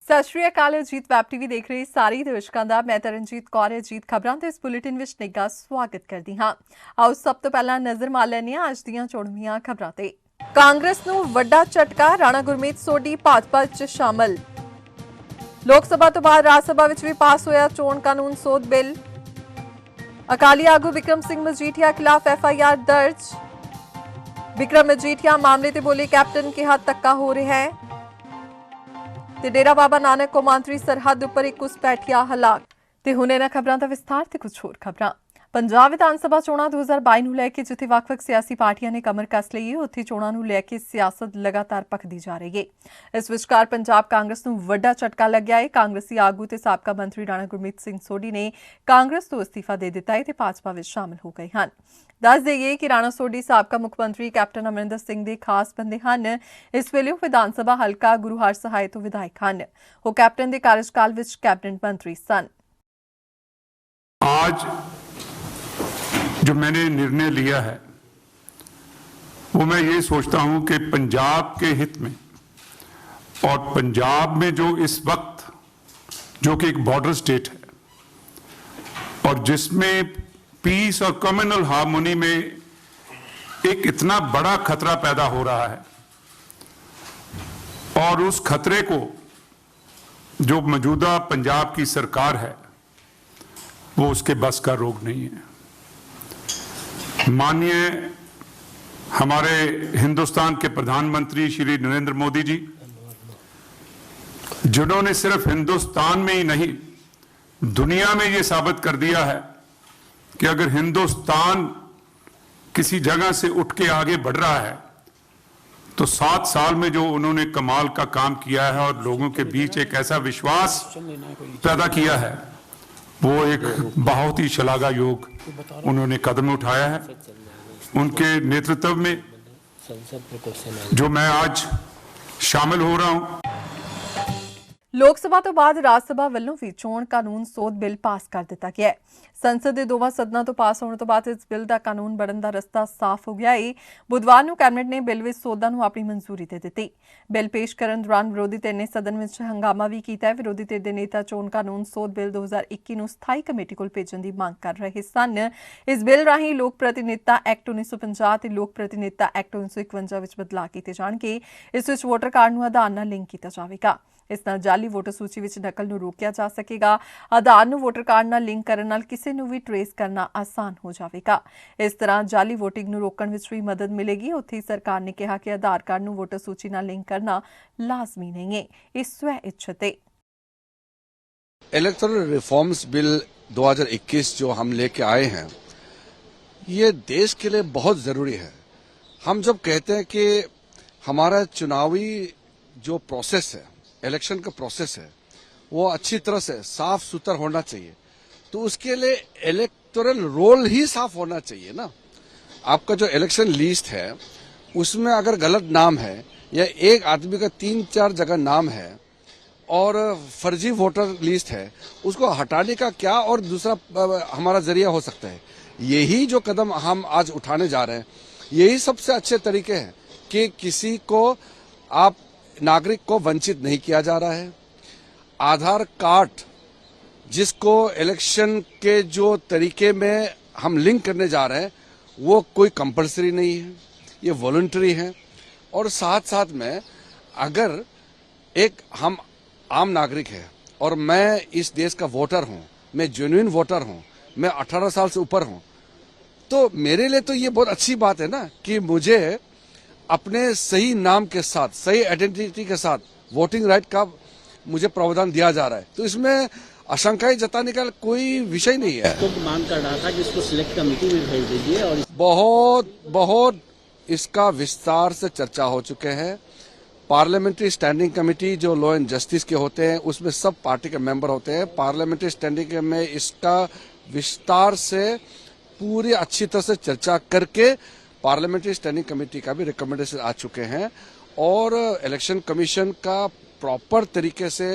ਸਤਿ ਸ਼੍ਰੀ ਅਕਾਲ। Ajit web TV ਦੇਖ ਰਹੇ ਸਾਰੇ ਦਰਸ਼ਕਾਂ ਦਾ ਮੈਂ ਤਰਨਜੀਤ ਕੌਰ ਅਜੀਤ ਖਬਰਾਂ ਤੇ ਇਸ ਬੁਲੇਟਿਨ ਵਿੱਚ ਨਿੱਘਾ ਸਵਾਗਤ ਕਰਦੀ ਹਾਂ। ਆਓ ਸਭ ਤੋਂ ਪਹਿਲਾਂ ਨਜ਼ਰ ਮਾਰ ਲੈਂਦੇ ਹਾਂ ਅੱਜ ਦੀਆਂ ਚੋਣਵੀਆਂ ਖਬਰਾਂ ਤੇ। ਕਾਂਗਰਸ ਨੂੰ ਵੱਡਾ ਝਟਕਾ, ਰਾਣਾ ਗੁਰਮੀਤ ਸੋਢੀ ਭਾਜਪਾ 'ਚ ਸ਼ਾਮਲ। ਲੋਕ ਸਭਾ ਤੋਂ ਬਾਅਦ ਰਾਜ ਸਭਾ ਵਿੱਚ ਵੀ ਪਾਸ ਹੋਇਆ ਚੋਣ ਕਾਨੂੰਨ ਸੋਧ ਬਿੱਲ। ਅਕਾਲੀ ਆਗੂ ਵਿਕਰਮ ਸਿੰਘ ਮਜੀਠੀਆ ਖਿਲਾਫ FIR ਦਰਜ। ਵਿਕਰਮ ਮਜੀਠੀਆ ਮਾਮਲੇ ਤੇ ਬੋਲੇ ਕੈਪਟਨ ਕਿਹਾ ਧੱਕਾ ਹੋ ਰਿਹਾ ਹੈ ਤੇ ਡੇਰਾ ਬਾਬਾ ਨਾਨਕ ਕੌਮਾਂਤਰੀ ਸਰਹੱਦ ਉੱਪਰ ਇੱਕ ਘੁਸਪੈਠੀਆ ਹਲਾਕ। ਤੇ ਹੁਣ ਇਹਨਾਂ ਖਬਰਾਂ ਦਾ ਵਿਸਥਾਰ ਤੇ ਕੁਝ ਹੋਰ ਖਬਰਾਂ। ਪੰਜਾਬ ਵਿਧਾਨ ਸਭਾ ਚੋਣਾਂ 2022 ਨੂੰ ਲੈ ਕੇ ਜਿੱਥੇ ਵੱਖ-ਵੱਖ ਸਿਆਸੀ ਪਾਰਟੀਆਂ ਨੇ ਕਮਰ ਕੱਸ ਲਈ ਹੈ, ਉੱਥੇ ਚੋਣਾਂ ਨੂੰ ਲੈ ਕੇ ਸਿਆਸਤ ਲਗਾਤਾਰ ਭਖਦੀ ਜਾ ਰਹੀ ਹੈ। ਇਸ ਵਿਚਕਾਰ ਪੰਜਾਬ ਕਾਂਗਰਸ ਨੂੰ ਵੱਡਾ ਝਟਕਾ ਲੱਗਿਆ ਹੈ। ਕਾਂਗਰਸੀ ਆਗੂ ਤੇ ਸਾਬਕਾ ਮੰਤਰੀ ਰਾਣਾ ਗੁਰਮੀਤ ਸਿੰਘ ਸੋਢੀ ਨੇ ਕਾਂਗਰਸ ਤੋਂ ਅਸਤੀਫਾ ਦੇ ਦਿੱਤਾ ਹੈ ਤੇ ਭਾਜਪਾ ਵਿੱਚ ਸ਼ਾਮਲ ਹੋ ਗਏ ਹਨ। ਦੱਸ ਦੇਈਏ ਕਿ ਰਾਣਾ ਸੋਢੀ ਸਾਬਕਾ ਮੁੱਖ ਮੰਤਰੀ ਕੈਪਟਨ ਅਮਰਿੰਦਰ ਸਿੰਘ ਦੇ ਖਾਸ ਬੰਦੇ ਹਨ। ਇਸ ਵੇਲੇ ਉਹ ਵਿਧਾਨ ਸਭਾ ਹਲਕਾ ਗੁਰੂ ਹਰਸਹਾਏ ਤੋਂ ਵਿਧਾਇਕ ਹਨ। ਉਹ ਕੈਪਟਨ ਦੇ ਕਾਰਜਕਾਲ ਵਿੱਚ ਕੈਬਨਿਟ ਮੰਤਰੀ ਸਨ। आज जो मैंने निर्णय लिया है वो मैं ये सोचता हूं कि पंजाब के हित में और पंजाब में जो इस वक्त जो कि एक बॉर्डर स्टेट है और जिसमें पीस और कम्युनल हार्मोनी में एक इतना बड़ा खतरा पैदा हो रहा है और उस खतरे को जो मौजूदा पंजाब की सरकार है वो उसके बस का रोग नहीं है। माननीय हमारे हिंदुस्तान के प्रधानमंत्री श्री नरेंद्र मोदी जी, जिन्होंने सिर्फ हिंदुस्तान में ही नहीं दुनिया में ये साबित कर दिया है कि अगर हिंदुस्तान किसी जगह से उठ के आगे बढ़ रहा है तो 7 साल में जो उन्होंने कमाल का काम किया है और लोगों के बीच एक ऐसा विश्वास पैदा किया है, वो एक बहुत ही शलाघा योग उन्होंने कदम उठाया है। उनके नेतृत्व में जो मैं आज शामिल हो रहा हूं। ਲੋਕ ਸਭਾ ਤੋਂ ਬਾਅਦ ਰਾਜ ਸਭਾ ਵੱਲੋਂ ਵੀ ਚੋਣ ਕਾਨੂੰਨ ਸੋਧ ਬਿੱਲ ਪਾਸ ਕਰ ਦਿੱਤਾ ਗਿਆ ਹੈ। ਸੰਸਦ ਦੇ ਦੋਵਾਂ ਸਦਨਾਂ ਤੋਂ ਪਾਸ ਹੋਣ ਤੋਂ ਬਾਅਦ ਇਸ ਬਿੱਲ ਦਾ ਕਾਨੂੰਨ ਬਣਨ ਦਾ ਰਸਤਾ ਸਾਫ਼ ਹੋ ਗਿਆ ਹੈ। ਬੁੱਧਵਾਰ ਨੂੰ ਕੈਬਨਿਟ ਨੇ ਬਿੱਲ ਵਿੱਚ ਸੋਧਾਂ ਨੂੰ ਆਪਣੀ ਮਨਜ਼ੂਰੀ ਦੇ ਦਿੱਤੀ। ਬਿੱਲ ਪੇਸ਼ ਕਰਨ ਦੌਰਾਨ ਵਿਰੋਧੀ ਧਿਰ ਨੇ ਸਦਨ ਵਿੱਚ ਹੰਗਾਮਾ ਵੀ ਕੀਤਾ ਹੈ। ਵਿਰੋਧੀ ਧਿਰ ਦੇ ਨੇਤਾ ਚੋਣ ਕਾਨੂੰਨ ਸੋਧ ਬਿੱਲ 2021 ਨੂੰ ਸਥਾਈ ਕਮੇਟੀ ਕੋਲ ਭੇਜਣ ਦੀ ਮੰਗ ਕਰ ਰਹੇ ਸਨ। ਇਸ ਬਿੱਲ ਰਾਹੀਂ ਲੋਕ ਪ੍ਰਤੀਨਿਧਤਾ ਐਕਟ 1950 ਤੇ ਲੋਕ ਪ੍ਰਤੀਨਿਧਤਾ ਐਕਟ 1951 ਵਿੱਚ ਬਦਲਾਅ ਕੀਤੇ ਜਾਣਗੇ। ਇਸ ਵਿੱਚ ਵੋਟਰ ਕਾਰਡ ਨੂੰ ਆਧਾਰ ਨਾਲ ਲਿੰਕ ਕੀਤਾ ਜਾਵੇਗਾ। ਇਸ ਨਾਲ ਜਾਲੀ ਵੋਟਰ ਸੂਚੀ ਵਿੱਚ ਨਕਲ ਨੂੰ ਰੋਕਿਆ ਜਾ ਸਕੇਗਾ। ਆਧਾਰ ਨੂੰ ਵੋਟਰ ਕਾਰਡ ਨਾਲ ਲਿੰਕ ਕਰਨ ਨਾਲ ਕਿਸੇ ਨੂੰ ਵੀ ਟਰੇਸ ਕਰਨਾ ਆਸਾਨ ਹੋ ਜਾਵੇਗਾ। ਇਸ ਤਰ੍ਹਾਂ ਜਾਲੀ ਵੋਟਿੰਗ ਨੂੰ ਰੋਕਣ ਵਿੱਚ ਵੀ ਮਦਦ ਮਿਲੇਗੀ। ਉੱਥੇ ਹੀ ਸਰਕਾਰ ਨੇ ਕਿਹਾ ਕਿ ਆਧਾਰ ਕਾਰਡ ਨੂੰ ਵੋਟਰ ਸੂਚੀ ਨਾਲ ਲਿੰਕ ਕਰਨਾ ਲਾਜ਼ਮੀ नहीं है, ये स्व इच्छित है। इलेक्टोरल रिफॉर्म्स बिल 2021 जो हम लेके आए हैं, ये देश के लिए बहुत जरूरी है। हम जब कहते हैं कि हमारा चुनावी जो प्रोसेस है, इलेक्शन का प्रोसेस है, वो अच्छी तरह से साफ सुथरा होना चाहिए, तो उसके लिए इलेक्टोरल रोल ही साफ होना चाहिए ना। आपका जो इलेक्शन लिस्ट है उसमें अगर गलत नाम है या एक आदमी का 3-4 जगह नाम है और फर्जी वोटर लिस्ट है, उसको हटाने का क्या और दूसरा हमारा जरिया हो सकता है। यही जो कदम हम आज उठाने जा रहे हैं, यही सबसे अच्छे तरीके हैं कि किसी को आप नागरिक को वंचित नहीं किया जा रहा है। आधार कार्ड जिसको इलेक्शन के जो तरीके में हम लिंक करने जा रहे हैं, वो कोई कंपलसरी नहीं है, ये वॉलंटरी है। और साथ साथ में अगर एक हम आम नागरिक है और मैं इस देश का वोटर हूं, मैं जेन्युइन वोटर हूं, मैं 18 साल से ऊपर हूं, तो मेरे लिए तो ये बहुत अच्छी बात है ना कि मुझे अपने सही नाम के साथ, सही आइडेंटिटी के साथ वोटिंग राइट का मुझे प्रावधान दिया जा रहा है। तो इसमें आशंकाएं जताने का कोई विषय नहीं है। तो मांग कर रहा था कि इसको सिलेक्ट कमेटी में भेज दीजिए और बहुत इसका विस्तार से चर्चा हो चुके हैं। पार्लियामेंट्री स्टैंडिंग कमेटी जो लॉ एंड जस्टिस के होते हैं उसमें सब पार्टी के मेंबर होते हैं। पार्लियामेंट्री स्टैंडिंग में इसका विस्तार से पूरी अच्छी तरह से चर्चा करके पार्लियामेंट्री स्टैंडिंग कमेटी का भी रिकमेंडेशन आ चुके हैं और इलेक्शन कमीशन का प्रॉपर तरीके से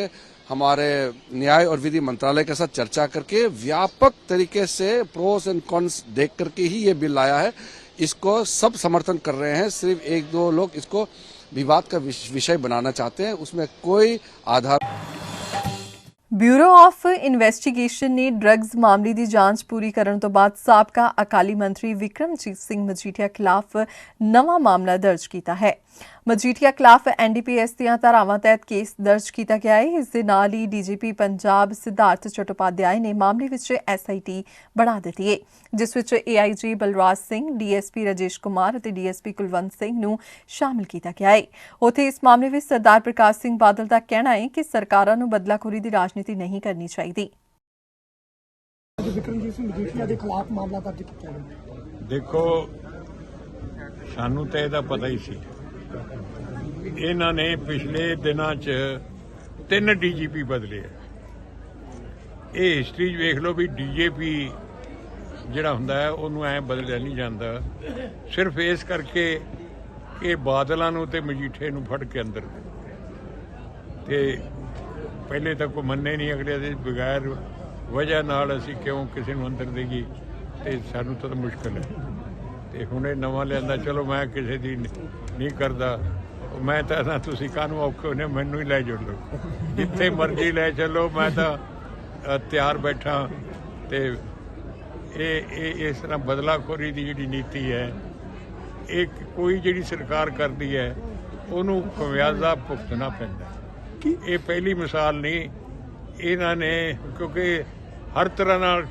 हमारे न्याय और विधि मंत्रालय के साथ चर्चा करके व्यापक तरीके से प्रोस एंड कॉन्स देख करके ही ये बिल आया है। इसको सब समर्थन कर रहे हैं, सिर्फ 1-2 लोग इसको विवाद का विषय बनाना चाहते हैं, उसमें कोई आधार ਬਿਊਰੋ ਆਫ ਇਨਵੈਸਟੀਗੇਸ਼ਨ ਨੇ ਡਰੱਗਸ ਮਾਮਲੇ ਦੀ ਜਾਂਚ ਪੂਰੀ ਕਰਨ ਤੋਂ ਬਾਅਦ ਸਾਬਕਾ ਅਕਾਲੀ ਮੰਤਰੀ ਵਿਕਰਮਜੀਤ ਸਿੰਘ ਮਜੀਠੀਆ ਖਿਲਾਫ ਨਵਾਂ ਮਾਮਲਾ ਦਰਜ ਕੀਤਾ ਹੈ। ਮਜੀਠੀਆ ਖਿਲਾਫ ਐਨਡੀਪੀਐਸ ਦੀਆਂ ਧਾਰਾਵਾਂ ਤਹਿਤ ਕੇਸ ਦਰਜ ਕੀਤਾ ਗਿਆ ਹੈ। ਇਸ ਦੇ ਨਾਲ ਹੀ ਡੀਜੀਪੀ ਪੰਜਾਬ ਸਿਧਾਰਥ ਚਟੋਪਾਧਿਆਏ ਨੇ ਮਾਮਲੇ ਵਿੱਚ ਐਸਆਈਟੀ ਬਣਾ ਦਿੱਤੀ ਹੈ, ਜਿਸ ਵਿੱਚ ਏਆਈਜੀ ਬਲਰਾਜ ਸਿੰਘ, ਡੀਐਸਪੀ ਰਾਜੇਸ਼ ਕੁਮਾਰ ਅਤੇ ਡੀਐਸਪੀ ਕੁਲਵੰਤ ਸਿੰਘ ਨੂੰ ਸ਼ਾਮਲ ਕੀਤਾ ਗਿਆ ਹੈ। ਉੱਥੇ ਇਸ ਮਾਮਲੇ ਵਿੱਚ ਸਰਦਾਰ ਪ੍ਰਕਾਸ਼ ਸਿੰਘ ਬਾਦਲ ਦਾ ਕਹਿਣਾ ਹੈ ਕਿ ਸਰਕਾਰਾਂ ਨੂੰ ਬਦਲਾਖੋਰੀ ਦੀ ਰਾਜਨੀਤੀ ਨਹੀਂ ਕਰਨੀ ਚਾਹੀਦੀ। ਵਿਕਰਮਜੀਤ ਸਿੰਘ ਮਜੀਠੀਆ ਦੇ ਖਿਲਾਫ ਮਾਮਲਾ ਦਰਜ ਕੀਤਾ ਗਿਆ। ਦੇਖੋ, ਸਾਨੂੰ ਤਾਂ ਇਹਦਾ ਪਤਾ ਹੀ ਸੀ। ਇਹਨਾਂ ਨੇ ਪਿਛਲੇ ਦਿਨਾਂ 'ਚ 3 ਡੀਜੀਪੀ ਬਦਲੇ ਆ। ਇਹ ਹਿਸਟਰੀ 'ਚ ਵੇਖ ਲਓ ਵੀ ਡੀਜੀਪੀ ਜਿਹੜਾ ਹੁੰਦਾ ਹੈ ਉਹਨੂੰ ਐਂ ਬਦਲਿਆ ਨਹੀਂ ਜਾਂਦਾ, ਸਿਰਫ ਇਸ ਕਰਕੇ ਕਿ ਬਾਦਲਾਂ ਨੂੰ ਤੇ ਮਜੀਠੇ ਨੂੰ ਫੜ ਕੇ ਅੰਦਰ ਤੇ ਪਹਿਲੇ ਤਾਂ ਕੋਈ ਮੰਨੇ ਨਹੀਂ, ਅਗਲੇ ਦੇ ਬਗੈਰ ਵਜ੍ਹਾ ਨਾਲ ਅਸੀਂ ਕਿਉਂ ਕਿਸੇ ਨੂੰ ਅੰਦਰ ਦੇਗੀ, ਤੇ ਸਾਨੂੰ ਤਾਂ ਮੁਸ਼ਕਲ ਹੈ। ਤੇ ਹੁਣ ਇਹ ਨਵਾਂ ਲਿਆਂਦਾ, ਚਲੋ ਮੈਂ ਕਿਸੇ ਦੀ ਨਹੀਂ ਕਰਦਾ, ਮੈਂ ਤਾਂ ਨਾ ਤੁਸੀਂ ਕਾਹਨੂੰ ਔਖੇ ਹੋਣੇ, ਮੈਨੂੰ ਹੀ ਲੈ ਜੁੜ ਲਓ, ਜਿੱਥੇ ਮਰਜ਼ੀ ਲੈ ਚੱਲੋ, ਮੈਂ ਤਾਂ ਤਿਆਰ ਬੈਠਾ। ਤੇ ਇਹ ਇਸ ਤਰ੍ਹਾਂ ਬਦਲਾਖੋਰੀ ਦੀ ਜਿਹੜੀ ਨੀਤੀ ਹੈ, ਇਹ ਕੋਈ ਜਿਹੜੀ ਸਰਕਾਰ ਕਰਦੀ ਹੈ ਉਹਨੂੰ ਖਮਿਆਜ਼ਾ ਭੁਗਤਣਾ ਪੈਂਦਾ। ਇਹ ਪਹਿਲੀ ਮਿਸਾਲ ਨਹੀਂ, ਇਹਨਾਂ ਨੇ ਕਿਉਂਕਿ ਹਰ ਤਰ੍ਹਾਂ ਨਾਲ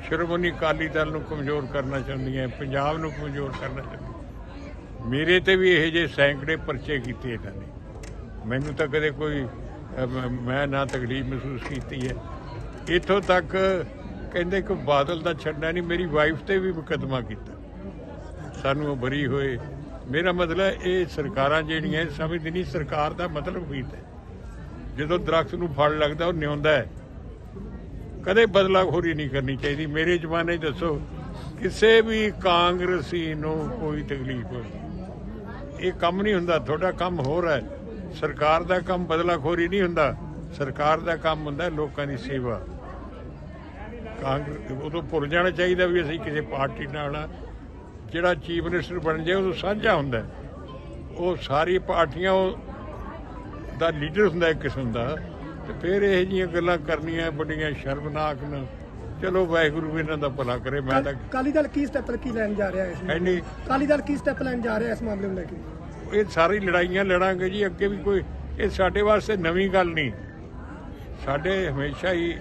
ਸ਼੍ਰੋਮਣੀ ਅਕਾਲੀ ਦਲ ਨੂੰ ਕਮਜ਼ੋਰ ਕਰਨਾ ਚਾਹੁੰਦੀਆਂ, ਪੰਜਾਬ ਨੂੰ ਕਮਜ਼ੋਰ ਕਰਨਾ ਚਾਹੁੰਦੀਆਂ। ਮੇਰੇ ਤੇ ਵੀ ਇਹੋ ਜਿਹੇ ਸੈਂਕੜੇ ਪਰਚੇ ਕੀਤੇ ਇਹਨਾਂ ਨੇ, ਮੈਨੂੰ ਤਾਂ ਕਦੇ ਕੋਈ ਮੈਂ ਨਾ ਤਕਲੀਫ ਮਹਿਸੂਸ ਕੀਤੀ ਹੈ। ਇੱਥੋਂ ਤੱਕ ਕਹਿੰਦੇ ਕਿ ਬਾਦਲ ਦਾ ਛੱਡਣਾ ਨਹੀਂ, ਮੇਰੀ ਵਾਈਫ ਤੇ ਵੀ ਮੁਕੱਦਮਾ ਕੀਤਾ, ਸਾਨੂੰ ਉਹ ਬਰੀ ਹੋਏ। ਮੇਰਾ ਮਤਲਬ ਇਹ ਸਰਕਾਰਾਂ ਜਿਹੜੀਆਂ ਸਮਝਦੀ ਨਹੀਂ, ਸਰਕਾਰ ਦਾ ਮਤਲਬ ਕੀ ਹੈ। ਜਦੋਂ ਦਰਖਤ ਨੂੰ ਫਲ ਲੱਗਦਾ ਉਹ ਨਿਉਂਦਾ ਹੈ, ਕਦੇ ਬਦਲਾਖੋਰੀ ਨਹੀਂ ਕਰਨੀ ਚਾਹੀਦੀ। ਮੇਰੇ ਜ਼ਮਾਨੇ 'ਚ ਦੱਸੋ ਕਿਸੇ ਵੀ ਕਾਂਗਰਸੀ ਨੂੰ ਕੋਈ ਤਕਲੀਫ ਹੋਈ, ਇਹ ਕੰਮ ਨਹੀਂ ਹੁੰਦਾ। ਤੁਹਾਡਾ ਕੰਮ ਹੋਰ ਹੈ, ਸਰਕਾਰ ਦਾ ਕੰਮ ਬਦਲਾਖੋਰੀ ਨਹੀਂ ਹੁੰਦਾ, ਸਰਕਾਰ ਦਾ ਕੰਮ ਹੁੰਦਾ ਲੋਕਾਂ ਦੀ ਸੇਵਾ। ਕਾਂਗਰਸ ਉਦੋਂ ਭੁੱਲ ਜਾਣਾ ਚਾਹੀਦਾ ਵੀ ਅਸੀਂ ਕਿਸੇ ਪਾਰਟੀ ਨਾਲ ਆ। ਜਿਹੜਾ ਚੀਫ ਮਿਨਿਸਟਰ ਬਣ ਜਾਏ ਉਦੋਂ ਸਾਂਝਾ ਹੁੰਦਾ, ਉਹ ਸਾਰੀ ਪਾਰਟੀਆਂ ਦਾ ਲੀਡਰ ਹੁੰਦਾ ਇੱਕ ਕਿਸਮ ਦਾ। ਤੇ ਫਿਰ ਇਹੋ ਜਿਹੀਆਂ ਗੱਲਾਂ ਕਰਨੀਆਂ ਬੜੀਆਂ ਸ਼ਰਮਨਾਕ ਨੇ। ਚਲੋ ਵਾਹਿਗੁਰੂ ਵੀ ਇਹਨਾਂ ਦਾ ਭਲਾ ਕਰੇ। ਮੈਂ ਤਾਂ ਅਕਾਲੀ ਦਲ ਕੀ ਸਟੈਪ ਲੈਣ ਜਾ ਰਿਹਾ ਹੈ ਐਨੀ ਅਕਾਲੀ ਦਲ ਕੀ ਸਟੈਪ ਲੈਣ ਜਾ ਰਿਹਾ ਇਸ ਮਾਮਲੇ ਨੂੰ ਲੈ ਕੇ? ਇਹ ਸਾਰੀ ਲੜਾਈਆਂ ਲੜਾਂਗੇ ਜੀ ਅੱਗੇ ਵੀ। ਕੋਈ ਇਹ ਸਾਡੇ ਵਾਸਤੇ ਨਵੀਂ ਗੱਲ ਨਹੀਂ, ਸਾਡੇ ਹਮੇਸ਼ਾ ਹੀ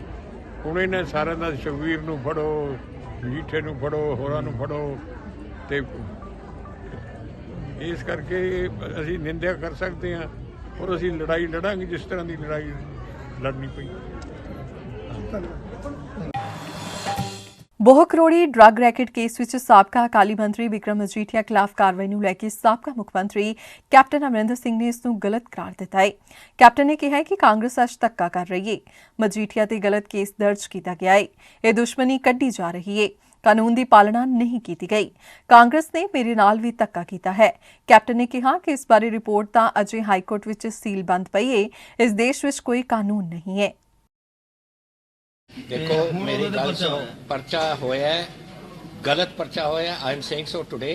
ਹੁਣ ਇਹਨਾਂ ਸਾਰਿਆਂ ਦਾ ਸੁਖਬੀਰ ਨੂੰ ਫੜੋ, ਮਜੀਠੇ ਨੂੰ ਫੜੋ, ਹੋਰਾਂ ਨੂੰ ਫੜੋ, ਤੇ ਇਸ ਕਰਕੇ ਅਸੀਂ ਨਿੰਦਿਆ ਕਰ ਸਕਦੇ ਹਾਂ ਔਰ ਅਸੀਂ ਲੜਾਈ ਲੜਾਂਗੇ ਜਿਸ ਤਰ੍ਹਾਂ ਦੀ ਲੜਾਈ ਲੜਨੀ ਪਈ। ਬਹੁ ਕਰੋੜੀ ਡਰੱਗ ਰੈਕੇਟ ਕੇਸ ਵਿੱਚ ਸਾਬਕਾ ਅਕਾਲੀ ਮੰਤਰੀ ਵਿਕਰਮ ਮਜੀਠੀਆ ਖਿਲਾਫ ਕਾਰਵਾਈ ਨੂੰ ਲੈ ਕੇ ਸਾਬਕਾ ਮੁੱਖ ਮੰਤਰੀ ਕੈਪਟਨ ਅਮਰਿੰਦਰ ਸਿੰਘ ਨੇ ਇਸ ਨੂੰ ਗਲਤ ਕਰਾਰ ਦਿੱਤਾ ਹੈ। ਕੈਪਟਨ ਨੇ ਕਿਹਾ ਹੈ ਕਿ ਕਾਂਗਰਸ ਅੱਜ ਧੱਕਾ ਕਰ ਰਹੀ ਹੈ, ਮਜੀਠੀਆ ਤੇ ਗਲਤ ਕੇਸ ਦਰਜ ਕੀਤਾ ਗਿਆ ਹੈ, ਇਹ ਦੁਸ਼ਮਣੀ ਕੱਢੀ ਜਾ ਰਹੀ ਹੈ, ਕਾਨੂੰਨ ਦੀ ਪਾਲਣਾ ਨਹੀਂ ਕੀਤੀ ਗਈ। ਕਾਂਗਰਸ ਨੇ ਮੇਰੇ ਨਾਲ ਵੀ ਧੱਕਾ ਕੀਤਾ ਹੈ। ਕੈਪਟਨ ਨੇ ਕਿਹਾ ਕਿ ਇਸ ਬਾਰੇ ਰਿਪੋਰਟ ਤਾਂ ਅਜੇ ਹਾਈਕੋਰਟ ਵਿੱਚ ਸੀਲ ਬੰਦ ਪਈ ਹੈ, ਇਸ ਦੇਸ਼ ਵਿੱਚ ਕੋਈ ਕਾਨੂੰਨ ਨਹੀਂ ਹੈ। देखो मेरी गल सुनो, पर्चा होया है, गलत पर्चा होया। I am saying so today.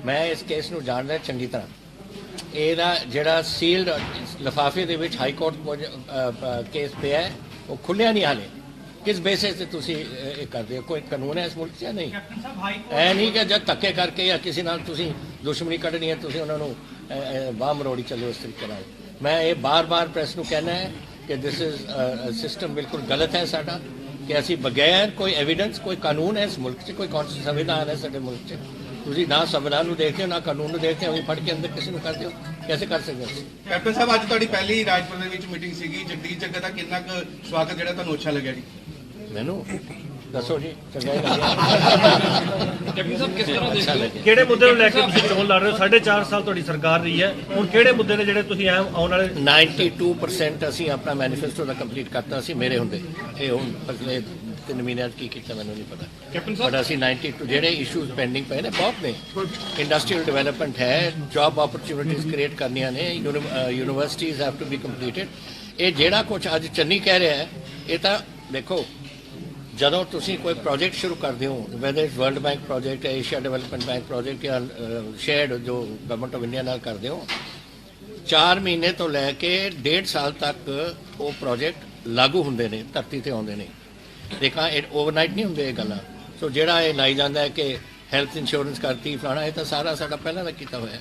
मैं इस केस ਨੂੰ ਜਾਣਦਾ ਚੰਗੀ ਤਰ੍ਹਾਂ। ਇਹਦਾ ਜਿਹੜਾ ਸੀਲਡ ਲਿਫਾਫੇ ਦੇ ਵਿੱਚ ਹਾਈ ਕੋਰਟ ਕੇਸ ਪਿਆ ਹੈ ਉਹ ਖੁੱਲਿਆ ਨਹੀਂ ਹਾਲੇ। ਕਿਸ ਬੇਸਿਸ ਤੇ ਤੁਸੀਂ ਇਹ ਕਰਦੇ ਹੋ? ਕੋਈ ਕਾਨੂੰਨ ਹੈ ਇਸ ਮੁਲਕ 'ਚ ਜਾਂ ਨਹੀਂ? ਐ ਨਹੀਂ ਕਿ ਜਦ ਧੱਕੇ ਕਰਕੇ ਜਾਂ ਕਿਸੇ ਨਾਲ ਤੁਸੀਂ ਦੁਸ਼ਮਣੀ ਕੱਢਣੀ ਹੈ ਤੁਸੀਂ ਉਹਨਾਂ ਨੂੰ ਬਾਹ ਮਰੋੜੀ ਚੱਲੋ ਇਸ ਤਰੀਕੇ ਨਾਲ। ਮੈਂ ਇਹ ਬਾਰ-ਬਾਰ ਪ੍ਰੈਸ ਨੂੰ ਕਹਿਣਾ ਹੈ ਕਿ ਦਿਸ ਇਜ਼ ਸਿਸਟਮ ਬਿਲਕੁਲ ਗਲਤ ਹੈ ਸਾਡਾ, ਕਿ ਅਸੀਂ ਬਗੈਰ ਕੋਈ ਐਵੀਡੈਂਸ, ਕੋਈ ਕਾਨੂੰਨ ਹੈ ਇਸ ਮੁਲਕ 'ਚ, ਕੋਈ ਸੰਵਿਧਾਨ ਹੈ ਸਾਡੇ ਮੁਲਕ 'ਚ, ਤੁਸੀਂ ਨਾ ਸੰਵਿਧਾਨ ਨੂੰ ਦੇਖਦੇ ਹੋ ਨਾ ਕਾਨੂੰਨ ਨੂੰ ਦੇਖਦੇ ਹੋ, ਅਸੀਂ ਫੜ ਕੇ ਅੰਦਰ ਕਿਸੇ ਨੂੰ ਕਰਦੇ ਹੋ, ਕੈਸੇ ਕਰ ਸਕਦੇ ਹੋ? ਕੈਪਟਨ ਸਾਹਿਬ, ਅੱਜ ਤੁਹਾਡੀ ਪਹਿਲੀ ਰਾਜਪੁਰ ਦੇ ਵਿੱਚ ਮੀਟਿੰਗ ਸੀਗੀ, ਜਗਦੀਸ਼ ਜੱਗਾ ਦਾ ਕਿੰਨਾ ਕੁ ਸਵਾਗਤ ਜਿਹੜਾ ਤੁਹਾਨੂੰ ਅੱਛਾ ਲੱਗਿਆ ਜੀ? ਮੈਨੂੰ ਦੱਸੋ ਜੀ। ਚੰਗਾ ਲੱਗਿਆ। ਕੈਪਟਨ ਸਾਹਿਬ, ਕਿਸ ਤਰ੍ਹਾਂ ਦੇਖਦੇ ਹੋ ਕਿਹੜੇ ਮੁੱਦੇ ਨੂੰ ਲੈ ਕੇ ਤੁਸੀਂ ਚੋਣ ਲੜ ਰਹੇ ਹੋ? 4.5 ਸਾਲ ਤੁਹਾਡੀ ਸਰਕਾਰ ਰਹੀ ਹੈ, ਹੁਣ ਕਿਹੜੇ ਮੁੱਦੇ ਨੇ ਜਿਹੜੇ ਤੁਸੀਂ ਆਉਣ ਵਾਲੇ? 92% ਅਸੀਂ ਆਪਣਾ ਮੈਨੀਫੈਸਟੋ ਦਾ ਕੰਪਲੀਟ ਕਰਤਾ ਸੀ ਮੇਰੇ ਹੁੰਦੇ। ਇਹ ਹੁਣ ਪਿਛਲੇ 3 ਮਹੀਨਿਆਂ 'ਚ ਕੀ ਕੀਤਾ ਮੈਨੂੰ ਨਹੀਂ ਪਤਾ, ਪਰ ਅਸੀਂ 92 ਜਿਹੜੇ ਇਸ਼ੂਜ਼ ਪੈਂਡਿੰਗ ਪਏ ਨੇ ਬਹੁਤ ਨੇ। ਇੰਡਸਟਰੀਅਲ ਡਿਵੈਲਪਮੈਂਟ ਹੈ, ਜੌਬ ਓਪਰਚੁਨਿਟੀਜ਼ ਕ੍ਰੀਏਟ ਕਰਨੀਆਂ ਨੇ, universities have to be completed. ਇਹ ਜਿਹੜਾ ਕੁਝ ਅੱਜ ਚੰਨੀ ਕਹਿ ਰਿਹਾ ਹੈ, ਇਹ ਤਾਂ ਦੇਖੋ, ਜਦੋਂ ਤੁਸੀਂ ਕੋਈ ਪ੍ਰੋਜੈਕਟ ਸ਼ੁਰੂ ਕਰਦੇ ਹੋ, weather it's world bank project, Asia development bank project ਜਾਂ ਸ਼ੇਅਰਡ ਜੋ ਗਵਰਨਮੈਂਟ ਆਫ ਇੰਡੀਆ ਨਾਲ ਕਰਦੇ ਹੋ, 4 ਮਹੀਨੇ ਤੋਂ ਲੈ ਕੇ 1.5 ਸਾਲ ਤੱਕ ਉਹ ਪ੍ਰੋਜੈਕਟ ਲਾਗੂ ਹੁੰਦੇ ਨੇ, ਧਰਤੀ ਤੇ ਆਉਂਦੇ ਨੇ। ਦੇਖਾਂ ਇਹ ਓਵਰਨਾਈਟ ਨਹੀਂ ਹੁੰਦੇ ਇਹ ਗੱਲਾਂ। ਸੋ ਜਿਹੜਾ ਇਹ ਲਾਈ ਜਾਂਦਾ ਹੈ ਕਿ ਹੈਲਥ ਇੰਸ਼ੋਰੈਂਸ ਕਰਤੀ ਫਲਾਣਾ, ਇਹ ਤਾਂ ਸਾਰਾ ਸਾਡਾ ਪਹਿਲਾਂ ਦਾ ਕੀਤਾ ਹੋਇਆ।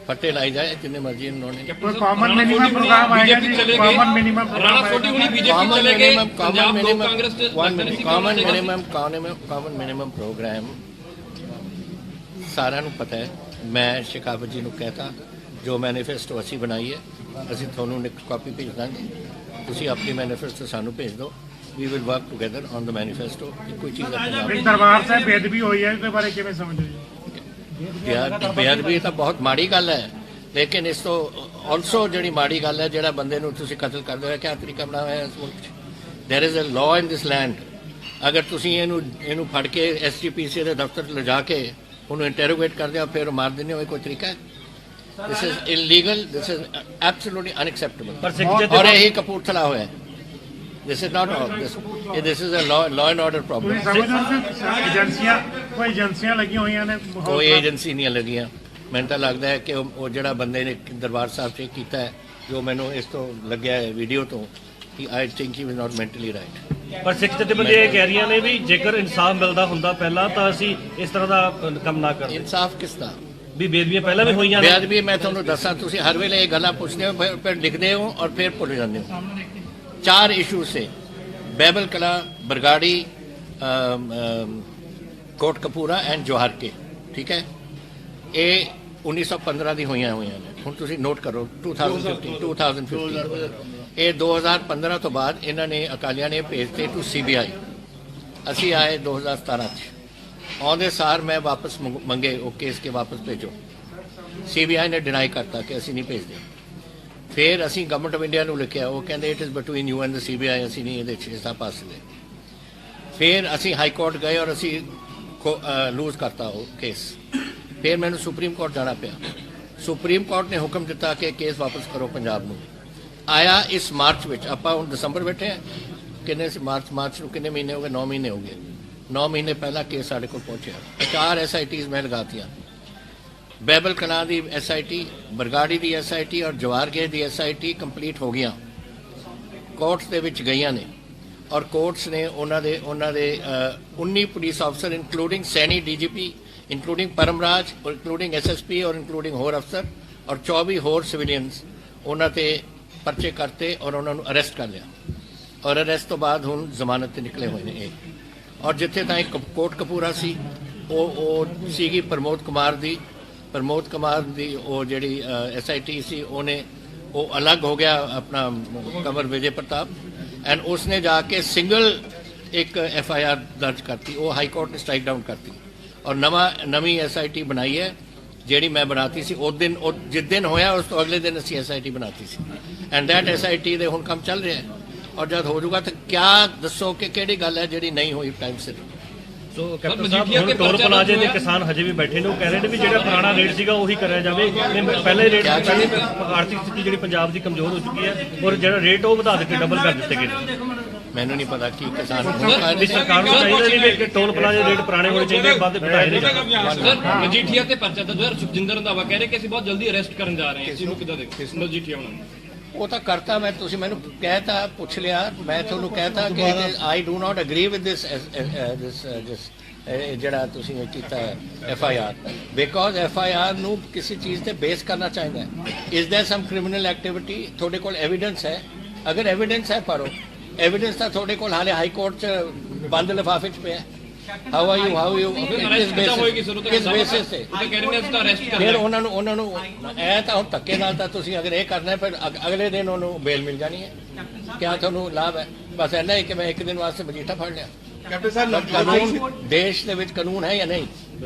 ਫੱਟੇ ਲਾਈ ਜਾਏ ਜਿੰਨੇ ਮਰਜ਼ੀ ਉन्होंने कॉमन मिनिमम प्रोग्राम आएगा जी, common minimum common minimum programme ਸਾਰਿਆਂ ਨੂੰ ਪਤਾ ਹੈ। ਮੈਂ ਸ਼ਿਕਾਵਤ ਜੀ ਨੂੰ ਕਹਤਾ ਜੋ ਮੈਨੀਫੈਸਟੋ ਅਸੀਂ ਬਣਾਈ ਹੈ, ਅਸੀਂ ਤੁਹਾਨੂੰ ਇੱਕ ਕਾਪੀ ਭੇਜ ਦਾਂਗੇ, ਤੁਸੀਂ ਆਪਣੀ ਮੈਨੀਫੈਸਟੋ ਸਾਨੂੰ ਭੇਜ ਦਿਓ। We will work together on the manifesto. ਕੋਈ ਚੀਜ਼ दरबार साहब बेदबी हुई है, इसके बारे किवें समझदे जी? ਬੇਅਦਬੀ ਤਾਂ ਬਹੁਤ ਮਾੜੀ ਗੱਲ ਹੈ, ਲੇਕਿਨ ਇਸ ਤੋਂ ਆਲਸੋ ਜਿਹੜੀ ਮਾੜੀ ਗੱਲ ਹੈ, ਜਿਹੜਾ ਬੰਦੇ ਨੂੰ ਤੁਸੀਂ ਕਤਲ ਕਰਦੇ ਹੋ, ਕਿਆ ਤਰੀਕਾ ਬਣਾਇਆ ਹੋਇਆ ਇਸ ਮੁਲਕ 'ਚ। There is a law in this land. ਅਗਰ ਤੁਸੀਂ ਇਹਨੂੰ ਫੜ ਕੇ SGPC ਦੇ ਦਫ਼ਤਰ 'ਚ ਲਿਜਾ ਕੇ ਉਹਨੂੰ ਇੰਟਰੋਗੇਟ ਕਰਦੇ ਹੋ, ਫਿਰ ਮਾਰ ਦਿੰਦੇ ਹੋ, ਕੋਈ ਤਰੀਕਾ ਹੈ? This is illegal, this is absolutely unacceptable. ਔਰ ਇਹੀ ਕਪੂਰਥਲਾ ਹੋਇਆ। This is not all. This is a law and order problem. कोई एजेंसियां लगी हुई हैं ने, कोई एजेंसी नहीं लगीਆਂ। ਮੈਨੂੰ ਤਾਂ ਲੱਗਦਾ ਹੈ ਕਿ ਉਹ ਜਿਹੜਾ ਬੰਦੇ ਨੇ ਦਰਬਾਰ ਸਾਹਿਬ 'ਚ ਕੀਤਾ ਹੈ, ਜੋ ਮੈਨੂੰ ਇਸ ਤੋਂ ਲੱਗਿਆ ਹੈ ਵੀਡੀਓ ਤੋਂ, ਕਿ I think he was not mentally right. ਪਰ ਸਿੱਖ ਜਥੇਬੰਦੀਆਂ ਇਹ ਕਹਿ ਰਹੀਆਂ ਨੇ ਵੀ ਜੇਕਰ ਇਨਸਾਫ ਮਿਲਦਾ ਹੁੰਦਾ ਪਹਿਲਾਂ ਤਾਂ ਅਸੀਂ ਇਸ ਤਰ੍ਹਾਂ ਦਾ ਕੰਮ ਨਾ ਕਰਦੇ। ਇਨਸਾਫ ਕਿਸ ਦਾ? ਵੀ ਬੇਅਦਬੀਆਂ ਪਹਿਲਾਂ ਵੀ ਹੋਈਆਂ ਨੇ। ਬੇਅਦਬੀ ਮੈਂ ਤੁਹਾਨੂੰ ਦੱਸਾਂ, ਤੁਸੀਂ ਹਰ ਵੇਲੇ ਇਹ ਗੱਲਾਂ ਪੁੱਛਦੇ ਹੋ, ਫਿਰ ਲਿਖਦੇ ਹੋ ਔਰ ਫਿਰ ਭੁੱਲ ਜਾਂਦੇ ਹੋ। 4 इशू से बैबल कला, बरगाड़ी, कोटकपूरा एंड जोहार के, ठीक है, ये 1915 ਦੀ ਹੋਈਆਂ ਨੇ। ਹੁਣ ਤੁਸੀਂ ਨੋਟ ਕਰੋ 2015 ਇਹ 2015 ਤੋਂ ਬਾਅਦ ਇਹਨਾਂ ਨੇ ਅਕਾਲੀਆਂ ਨੇ ਭੇਜਤੇ ਟੂ CBI। ਅਸੀਂ ਆਏ 2017 'ਚ। ਆਉਂਦੇ ਸਾਰ ਮੈਂ ਵਾਪਸ ਮੰਗੇ ਉਹ ਕੇਸ ਕੇ ਵਾਪਸ ਭੇਜੋ। CBI ਨੇ ਡਿਨਾਈ ਕਰਤਾ ਕਿ ਅਸੀਂ ਨਹੀਂ ਭੇਜਦੇ। ਫਿਰ ਅਸੀਂ ਗਵਰਨਮੈਂਟ ਆਫ ਇੰਡੀਆ ਨੂੰ ਲਿਖਿਆ, ਉਹ ਕਹਿੰਦੇ it is between you and the CBI, ਅਸੀਂ ਨਹੀਂ ਇਹਦੇ 'ਚ ਹਿੱਸਾ ਪਾ ਸਕਦੇ। ਫਿਰ ਅਸੀਂ ਹਾਈ ਕੋਰਟ ਗਏ ਔਰ ਅਸੀਂ ਲੂਜ਼ ਕਰਤਾ ਉਹ ਕੇਸ। ਫਿਰ ਮੈਨੂੰ ਸੁਪਰੀਮ ਕੋਰਟ ਜਾਣਾ ਪਿਆ। ਸੁਪਰੀਮ ਕੋਰਟ ਨੇ ਹੁਕਮ ਦਿੱਤਾ ਕਿ ਕੇਸ ਵਾਪਸ ਕਰੋ ਪੰਜਾਬ ਨੂੰ। ਆਇਆ ਇਸ ਮਾਰਚ ਵਿੱਚ। ਆਪਾਂ ਹੁਣ ਦਸੰਬਰ ਬੈਠੇ ਹਾਂ, ਕਿੰਨੇ ਮਾਰਚ ਨੂੰ ਕਿੰਨੇ ਮਹੀਨੇ ਹੋ ਗਏ? 9 ਮਹੀਨੇ ਹੋ ਗਏ। 9 ਮਹੀਨੇ ਪਹਿਲਾਂ ਕੇਸ ਸਾਡੇ ਕੋਲ ਪਹੁੰਚਿਆ। 4 SITs ਮੈਂ ਲਗਾਤੀਆਂ। ਬੈਬਲ ਕਲਾਂ ਦੀ SIT, ਬਰਗਾੜੀ ਦੀ SIT ਔਰ ਜਵਾਰਗੇ ਦੀ SIT ਕੰਪਲੀਟ ਹੋ ਗਈਆਂ, ਕੋਰਟਸ ਦੇ ਵਿੱਚ ਗਈਆਂ ਨੇ। ਔਰ ਕੋਰਟਸ ਨੇ ਉਹਨਾਂ ਦੇ 19 ਪੁਲਿਸ ਅਫਸਰ including Saini DGP, including Paramraj, including SSP ਔਰ ਇਨਕਲੂਡਿੰਗ ਹੋਰ ਅਫਸਰ ਔਰ 24 ਹੋਰ ਸਿਵਿਲੀਅਨਸ, ਉਹਨਾਂ ਤੇ ਪਰਚੇ ਕਰਤੇ ਔਰ ਉਹਨਾਂ ਨੂੰ ਅਰੈਸਟ ਕਰ ਲਿਆ। ਔਰ ਅਰੈਸਟ ਤੋਂ ਬਾਅਦ ਹੁਣ ਜ਼ਮਾਨਤ ਤੇ ਨਿਕਲੇ ਹੋਏ ਨੇ ਇਹ। ਔਰ ਜਿੱਥੇ ਤਾਈਂ ਕੋਟਕਪੂਰਾ ਸੀ, ਉਹ ਸੀਗੀ ਪ੍ਰਮੋਦ ਕੁਮਾਰ ਦੀ ਉਹ ਜਿਹੜੀ SIT ਸੀ, ਉਹ ਅਲੱਗ ਹੋ ਗਿਆ ਆਪਣਾ ਕੰਵਰ ਵਿਜੇ ਪ੍ਰਤਾਪ, ਐਂਡ ਉਸਨੇ ਜਾ ਕੇ ਸਿੰਗਲ ਇੱਕ FIR ਦਰਜ ਕਰਤੀ। ਉਹ ਹਾਈ ਕੋਰਟ ਨੇ ਸਟ੍ਰਾਈਕ ਡਾਊਨ ਕਰਤੀ ਔਰ ਨਵੀਂ SIT ਬਣਾਈ ਹੈ, ਜਿਹੜੀ ਮੈਂ ਬਣਾਤੀ ਸੀ ਉਸ ਦਿਨ। ਉਹ ਜਿਸ ਦਿਨ ਹੋਇਆ ਉਸ ਤੋਂ ਅਗਲੇ ਦਿਨ ਅਸੀਂ SIT ਬਣਾਤੀ ਸੀ, ਐਂਡ ਦੈਟ SIT ਦੇ ਹੁਣ ਕੰਮ ਚੱਲ ਰਿਹਾ ਹੈ। ਔਰ ਜਦ ਹੋ ਜਾਊਗਾ ਤਾਂ ਕਿਆ ਦੱਸੋ ਕਿ ਕਿਹੜੀ ਗੱਲ ਹੈ ਜਿਹੜੀ ਨਹੀਂ ਹੋਈ ਟਾਈਮ ਸਿਰ। ਸੋ ਕੈਪਟਨ ਸਾਹਿਬ, ਹੁਣ ਟੋਲ ਪਲਾਜ਼ੇ ਦੇ ਕਿਸਾਨ ਹਜੇ ਵੀ ਬੈਠੇ ਨੇ, ਉਹ ਕਹਿ ਰਹੇ ਨੇ ਵੀ ਜਿਹੜਾ ਪੁਰਾਣਾ ਰੇਟ ਸੀਗਾ ਉਹੀ ਕਰਿਆ ਜਾਵੇ। ਪਹਿਲੇ ਰੇਟ ਆਰਥਿਕ ਸਥਿਤੀ ਜਿਹੜੀ ਪੰਜਾਬ ਦੀ ਕਮਜ਼ੋਰ ਹੋ ਚੁੱਕੀ ਹੈ, ਔਰ ਜਿਹੜਾ ਰੇਟ ਉਹ ਵਧਾ ਦਿੱਤੇ, ਡਬਲ ਕਰ ਦਿੱਤੇ ਗਏ ਨੇ। ਮੈਨੂੰ ਨਹੀਂ ਪਤਾ ਕੀ ਕਿਸਾਨ ਵੀ ਸਰਕਾਰ ਨੂੰ ਚਾਹੀਦਾ ਨਹੀਂ ਕਿ ਟੋਲ ਪਲਾਜ਼ੇ ਰੇਟ ਪੁਰਾਣੇ ਹੋਣੇ ਚਾਹੀਦੇ, ਵੱਧ ਘਟਾਏ ਨਹੀਂ ਜਾਣ। ਮਜੀਠੀਆ ਤੇ ਪਰਚਾ ਦਰਜ, ਸੁਖਜਿੰਦਰ ਰੰਧਾਵਾ ਕਹਿ ਰਹੇ ਕਿ ਅਸੀਂ ਬਹੁਤ ਜਲਦੀ ਅਰੈਸਟ ਕਰਨ ਜਾ ਰਹੇ ਹਾਂ। ਇਸ ਨੂੰ ਕਿੱਦਾਂ ਦੇਖਦੇ ਮਜੀਠੀਆ ਉਹਨਾਂ ਨੂੰ? ਉਹ ਤਾਂ ਕਰਤਾ। ਮੈਂ ਤੁਸੀਂ ਮੈਨੂੰ ਕਹਿਤਾ, ਪੁੱਛ ਲਿਆ, ਮੈਂ ਤੁਹਾਨੂੰ ਕਹਿਤਾ ਕਿ I do not agree with ਦਿਸ ਜਿਹੜਾ ਤੁਸੀਂ ਇਹ ਕੀਤਾ FIR, ਬਿਕੋਜ਼ FIR ਨੂੰ ਕਿਸੇ ਚੀਜ਼ ਤੇ ਬੇਸ ਕਰਨਾ ਚਾਹੀਦਾ ਹੈ। Is there some criminal activity? ਤੁਹਾਡੇ ਕੋਲ ਐਵੀਡੈਂਸ ਹੈ? ਅਗਰ ਐਵੀਡੈਂਸ ਹੈ ਭਰੋ। ਐਵੀਡੈਂਸ ਤਾਂ ਤੁਹਾਡੇ ਕੋਲ ਹਾਲੇ ਹਾਈ ਕੋਰਟ 'ਚ ਬੰਦ ਲਿਫਾਫੇ 'ਚ ਪਿਆ। ਹਾਊ ਆਰ ਯੂ ਕਿਸ ਬੇਸਿਸ ਤੇ? ਫਿਰ ਉਹਨਾਂ ਨੂੰ ਇਹ ਤਾਂ ਹੁਣ ਧੱਕੇ ਨਾਲ ਤਾਂ ਤੁਸੀਂ ਅਗਰ ਇਹ ਕਰਨਾ ਫਿਰ ਅਗਲੇ ਦਿਨ ਉਹਨੂੰ ਬੇਲ ਮਿਲ ਜਾਣੀ ਹੈ। ਕਿਆ ਤੁਹਾਨੂੰ ਲਾਭ ਹੈ? ਬਸ ਇੰਨਾ ਹੀ ਕਿ ਮੈਂ ਇੱਕ ਦਿਨ ਵਾਸਤੇ ਮਜੀਠਾ ਫੜ ਲਿਆ। ਕੈਪਟਨ ਸਾਹਿਬ, ਕਾਨੂੰਨ ਦੇਸ਼ ਦੇ ਵਿੱਚ ਕਾਨੂੰਨ ਹੈ ਜਾਂ ਨਹੀਂ,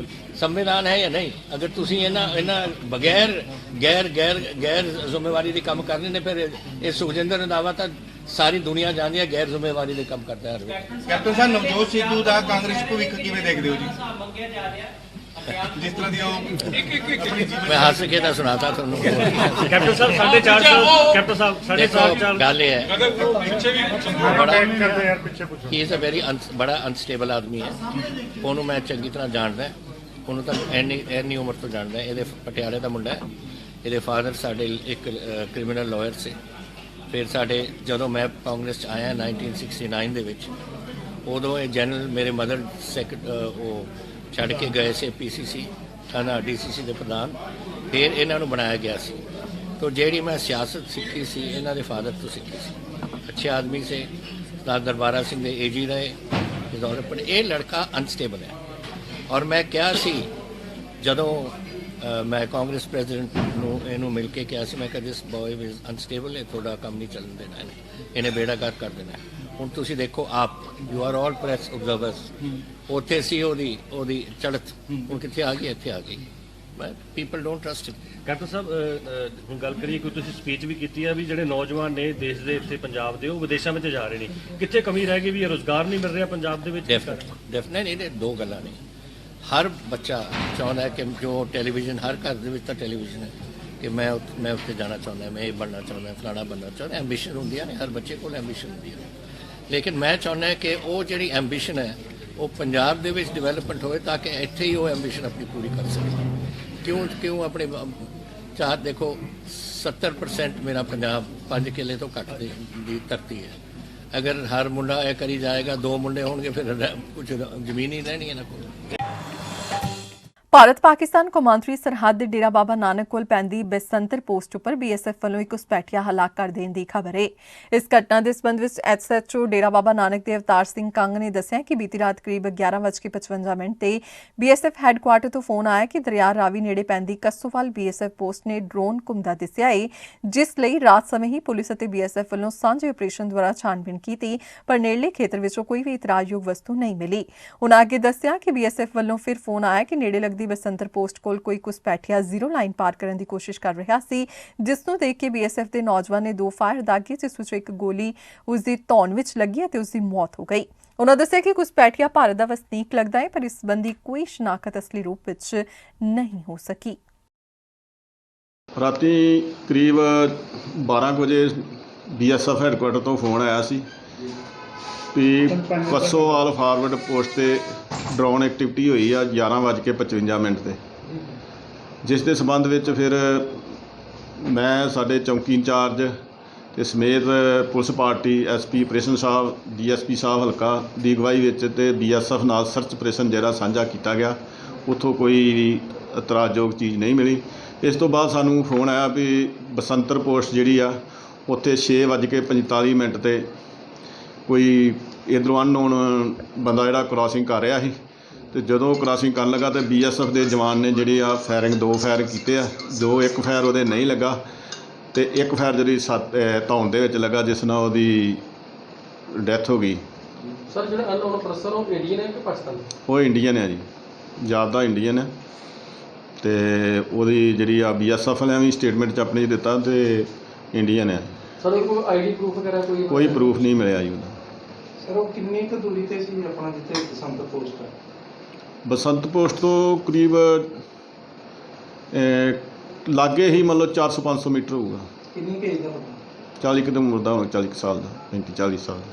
ਸੰਵਿਧਾਨ ਹੈ ਜਾਂ ਨਹੀਂ? ਅਗਰ ਤੁਸੀਂ ਇਹਨਾਂ ਬਗੈਰ ਗੈਰ ਜ਼ਿੰਮੇਵਾਰੀ ਦੇ ਕੰਮ ਕਰਨੇ ਨੇ, ਫਿਰ ਇਹ ਸੁਖਜਿੰਦਰ ਰੰਧਾਵਾ ਤਾਂ ਸਾਰੀ ਦੁਨੀਆ ਜਾਣਦੀ ਹੈ ਗੈਰ ਜ਼ਿੰਮੇਵਾਰੀ ਦੇ ਕੰਮ ਕਰਦਾ ਹੈ। ਕੈਪਟਨ ਸਾਹਿਬ, ਨਵਜੋਤ ਸਿੱਧੂ ਦਾ ਕਾਂਗਰਸ ਭਵਿੱਖ ਕਿਵੇਂ ਦੇਖਦੇ ਹੋ ਜੀ? ਜਿਸ ਤਰ੍ਹਾਂ ਦੀ ਉਹ ਮੈਂ ਹੱਸ ਕੇ ਤਾਂ ਸੁਣਾਤਾ ਤੁਹਾਨੂੰ। ਕੈਪਟਨ ਸਾਹਿਬ 4.5 ਸਾਲ, ਕੈਪਟਨ ਸਾਹਿਬ 4.5 ਸਾਲ ਗੱਲ ਇਹ ਹੈ, ਹੀ ਇਜ਼ ਅ ਵੈਰੀ ਬੜਾ ਅਨਸਟੇਬਲ ਆਦਮੀ ਹੈ। ਉਹਨੂੰ ਮੈਂ ਚੰਗੀ ਤਰ੍ਹਾਂ ਜਾਣਦਾ, ਉਹਨੂੰ ਤਾਂ ਇੰਨੀ ਉਮਰ ਤੋਂ ਜਾਣਦਾ। ਇਹਦੇ ਪਟਿਆਲੇ ਦਾ ਮੁੰਡਾ ਹੈ, ਇਹਦੇ ਫਾਦਰ ਸਾਡੇ ਇੱਕ ਕ੍ਰਿਮੀਨਲ ਲਾਇਰ ਸੀ। ਫਿਰ ਸਾਡੇ ਜਦੋਂ ਮੈਂ ਕਾਂਗਰਸ 'ਚ ਆਇਆ 1969 ਦੇ ਵਿੱਚ, ਉਦੋਂ ਇਹ ਜਨਰਲ ਮੇਰੇ ਮਦਰ ਉਹ ਛੱਡ ਕੇ ਗਏ ਸੀ PCC ਥਾਣਾ DCC ਦੇ ਪ੍ਰਧਾਨ, ਫਿਰ ਇਹਨਾਂ ਨੂੰ ਬਣਾਇਆ ਗਿਆ ਸੀ। तो ਜਿਹੜੀ मैं सियासत सीखी सी इन्हों के फादर तो सीखी सी। अच्छे आदमी से सरदार दरबारा सिंह के AG रहे दौरे पर। यह लड़का अनस्टेबल है और मैं क्या सी जदों मैं कांग्रेस प्रेजिडेंट नूं मिल के क्या सी, मैं कहा दिस बॉय इज अनस्टेबल है, थोड़ा काम नहीं चलन देना इन्हें बेड़ागर कर देना। हुण तुसीं देखो आप, you are all press observers, उत्थे सी ओदी चढ़त हुण कित्थे आ गई, इत्थे आ गई। People don't trust him. Captain ਸਾਹਿਬ ਹੁਣ ਗੱਲ ਕਰੀਏ ਕਿ ਤੁਸੀਂ ਸਪੀਚ ਵੀ ਕੀਤੀ ਹੈ ਵੀ ਜਿਹੜੇ ਨੌਜਵਾਨ ਨੇ ਦੇਸ਼ ਦੇ ਇੱਥੇ ਪੰਜਾਬ ਦੇ ਉਹ ਵਿਦੇਸ਼ਾਂ ਵਿੱਚ ਜਾ ਰਹੇ ਨੇ, ਕਿੱਥੇ ਕਮੀ ਰਹਿ ਗਈ ਵੀ ਰੁਜ਼ਗਾਰ ਨਹੀਂ ਮਿਲ ਰਿਹਾ ਪੰਜਾਬ ਦੇ ਵਿੱਚ? ਡੈਫੀਨੇਟਲੀ ਇਹਦੇ ਦੋ ਗੱਲਾਂ ਨੇ। ਹਰ ਬੱਚਾ ਚਾਹੁੰਦਾ ਹੈ ਕਿ ਜੋ ਟੈਲੀਵਿਜ਼ਨ, ਹਰ ਘਰ ਦੇ ਵਿੱਚ ਤਾਂ ਟੈਲੀਵਿਜ਼ਨ ਹੈ ਕਿ ਮੈਂ ਉੱਥੇ ਜਾਣਾ ਚਾਹੁੰਦਾ, ਮੈਂ ਇਹ ਬਣਨਾ ਚਾਹੁੰਦਾ, ਫਲਾਣਾ ਬਣਨਾ ਚਾਹੁੰਦਾ। ਐਂਬੀਸ਼ਨ ਹੁੰਦੀਆਂ ਨੇ, ਹਰ ਬੱਚੇ ਕੋਲ ਐਂਬੀਸ਼ਨ ਹੁੰਦੀ ਹੈ। ਲੇਕਿਨ ਮੈਂ ਚਾਹੁੰਦਾ ਕਿ ਉਹ ਜਿਹੜੀ ਐਂਬੀਸ਼ਨ ਹੈ ਉਹ ਪੰਜਾਬ ਦੇ ਵਿੱਚ ਡਿਵੈਲਪਮੈਂਟ ਹੋਵੇ ਤਾਂ ਕਿ ਇੱਥੇ ਹੀ ਉਹ ਐਂਬੀਸ਼ਨ ਆਪਣੀ ਪੂਰੀ ਕਰ ਸਕੇ। क्यों अपने चाह देखो 70% मेरा पंजाब 5 किले तो घट दी धरती है। अगर हर मुंडा यह करी जाएगा, 2 मुंडे होंगे, फिर कुछ जमीन ही रहनी है ना कोई। ਭਾਰਤ ਪਾਕਿਸਤਾਨ ਕੌਮਾਂਤਰੀ ਸਰਹੱਦ ਡੇਰਾ ਬਾਬਾ ਨਾਨਕ ਕੋਲ ਪੈਂਦੀ ਬਸੰਤਰ ਪੋਸਟ ਉੱਪਰ BSF ਵੱਲੋਂ ਇੱਕ ਘੁਸਪੈਠੀਆ ਹਲਾਕ ਕਰ ਦੇਣ ਦੀ ਖਬਰ ਹੈ। ਇਸ ਘਟਨਾ ਦੇ ਸੰਬੰਧ ਵਿੱਚ SHO ਡੇਰਾ ਬਾਬਾ ਨਾਨਕ ਦੇ ਅਵਤਾਰ ਸਿੰਘ ਕੰਗ ਨੇ ਦੱਸਿਆ ਕਿ ਬੀਤੀ ਰਾਤ ਕਰੀਬ 11:55 ਤੇ BSF ਹੈੱਡਕੁਆਰਟਰ ਤੋਂ ਫੋਨ ਆਇਆ ਕਿ ਦਰਿਆ ਰਾਵੀ ਨੇੜੇ ਪੈਂਦੀ ਕੱਸੋਵਾਲ BSF ਪੋਸਟ ਨੇ ਡਰੋਨ ਘੁੰਮਦਾ ਦਿਸਿਆ ਹੈ, ਜਿਸ ਲਈ ਰਾਤ ਸਮੇਂ ਹੀ ਪੁਲਿਸ ਅਤੇ BSF ਵੱਲੋਂ ਸਾਂਝੇ ਆਪਰੇਸ਼ਨ ਦੁਆਰਾ ਛਾਣਬੀਣ ਕੀਤੀ, ਪਰ ਨੇੜਲੇ ਖੇਤਰ ਵਿੱਚੋਂ ਕੋਈ ਵੀ ਇਤਰਾਜ਼ਯੋਗ ਵਸਤੂ ਨਹੀਂ ਮਿਲੀ। ਉਨ੍ਹਾਂ ਅੱਗੇ ਦੱਸਿਆ ਕਿ BSF ਵੱਲੋਂ ਫਿਰ ਫੋਨ ਆਇਆ ਕਿ ਨੇੜੇ ਲੱਗਦੀ ਬਸੰਤਰ ਪੋਸਟ ਕੋਲ ਕੋਈ ਘੁਸਪੈਠੀਆ ਜ਼ੀਰੋ ਲਾਈਨ ਪਾਰ ਕਰਨ ਦੀ ਕੋਸ਼ਿਸ਼ ਕਰ ਰਿਹਾ ਸੀ, ਜਿਸ ਨੂੰ ਦੇਖ ਕੇ BSF ਦੇ ਨੌਜਵਾਨ ਨੇ 2 ਫਾਇਰ ਦਾਗੇ, ਜਿਸ ਵਿੱਚੋਂ ਇੱਕ ਗੋਲੀ ਉਸ ਦੀ ਧੌਣ ਵਿੱਚ ਲੱਗੀ ਅਤੇ ਉਸ ਦੀ ਮੌਤ ਹੋ ਗਈ। ਉਨ੍ਹਾਂ ਦੱਸਿਆ ਕਿ ਘੁਸਪੈਠੀਆ ਭਾਰਤ ਦਾ ਵਸਨੀਕ ਲੱਗਦਾ ਹੈ, ਪਰ ਇਸ ਸੰਬੰਧੀ ਕੋਈ ਸ਼ਨਾਖਤ ਅਸਲੀ ਰੂਪ ਵਿੱਚ ਨਹੀਂ ਹੋ ਸਕੀ। ਰਾਤੀ ਕਰੀਬ 12 ਵਜੇ BSF ਹੈੱਡਕੁਆਰਟਰ ਤੋਂ ਫੋਨ ਆਇਆ ਸੀ ਵੀ ਕੱਸੋਵਾਲ ਫਾਰਵਰਡ ਪੋਸਟ 'ਤੇ ਡਰੋਨ ਐਕਟੀਵਿਟੀ ਹੋਈ ਆ 11:55 ਤੇ, ਜਿਸ ਦੇ ਸੰਬੰਧ ਵਿੱਚ ਫਿਰ ਮੈਂ ਸਾਡੇ ਚੌਂਕੀ ਇੰਚਾਰਜ ਤੇ ਸਮੇਤ ਪੁਲਿਸ ਪਾਰਟੀ SP ਆਪਰੇਸ਼ਨ ਸਾਹਿਬ, DSP ਸਾਹਿਬ ਹਲਕਾ ਦੀ ਅਗਵਾਈ ਵਿੱਚ ਤੇ BSF ਨਾਲ ਸਰਚ ਆਪਰੇਸ਼ਨ ਜਿਹੜਾ ਸਾਂਝਾ ਕੀਤਾ ਗਿਆ। ਉੱਥੋਂ ਕੋਈ ਇਤਰਾਜ਼ਯੋਗ ਚੀਜ਼ ਨਹੀਂ ਮਿਲੀ। ਇਸ ਤੋਂ ਬਾਅਦ ਸਾਨੂੰ ਫੋਨ ਆਇਆ ਵੀ ਬਸੰਤਰ ਪੋਸਟ ਜਿਹੜੀ ਆ ਉੱਥੇ 6:45 ਤੇ ਕੋਈ ਇੱਧਰੋਂ ਅਨਨੋਨ ਬੰਦਾ ਜਿਹੜਾ ਕ੍ਰਾਸਿੰਗ ਕਰ ਰਿਹਾ ਸੀ, ਤੇ ਜਦੋਂ ਕ੍ਰਾਸਿੰਗ ਕਰਨ ਲੱਗਾ ਤੇ BSF ਦੇ ਜਵਾਨ ਨੇ ਜਿਹੜੇ ਆ ਫਾਇਰਿੰਗ 2 ਫਾਇਰ ਕੀਤੇ ਆ। ਇੱਕ ਫਾਇਰ ਉਹਦੇ ਨਹੀਂ ਲੱਗਾ ਤੇ ਇੱਕ ਫਾਇਰ ਜਿਹੜੀ ਧੌਣ ਦੇ ਵਿੱਚ ਲੱਗਾ, ਜਿਸ ਨਾਲ ਉਹਦੀ ਡੈਥ ਹੋ ਗਈ। ਸਰ ਜਿਹੜਾ ਅਨਨੋਨ ਪਰਸਨ ਉਹ ਇੰਡੀਅਨ ਹੈ ਕਿ ਪਾਕਿਸਤਾਨੀ? ਉਹ ਇੰਡੀਅਨ ਹੈ ਜੀ, ਜ਼ਿਆਦਾ ਇੰਡੀਅਨ ਹੈ। ਤੇ ਉਹਦੀ ਜਿਹੜੀ ਆ BSF ਵਾਲਿਆਂ ਵੀ ਸਟੇਟਮੈਂਟ 'ਚ ਆਪਣੀ ਦਿੱਤਾ ਤੇ ਇੰਡੀਅਨ ਹੈ। ਸਰ ਕੋਈ ID ਪ੍ਰੂਫ ਵਗੈਰਾ ਕੋਈ ਪ੍ਰੂਫ ਨਹੀਂ ਮਿਲਿਆ ਜੀ ਉਹਦਾ। ਸਰ ਉਹ ਕਿੰਨੀ ਕੁ ਦੂਰੀ ਤੇ ਸੀ ਆਪਣਾ ਜਿੱਥੇ ਬਸੰਤ ਪੋਸਟ ਹੈ? ਬਸੰਤ ਪੋਸਟ ਤੋਂ ਕਰੀਬ ਲਾਗੇ ਹੀ ਮਤਲਬ 400-500 ਮੀਟਰ ਹੋਊਗਾ। ਕਿੰਨੀ ਏਜ ਦਾ ਬੰਦਾ? 40 ਕੁ ਉਮਰ ਦਾ, 40 ਸਾਲ ਦਾ, 35-40 ਸਾਲ ਦਾ।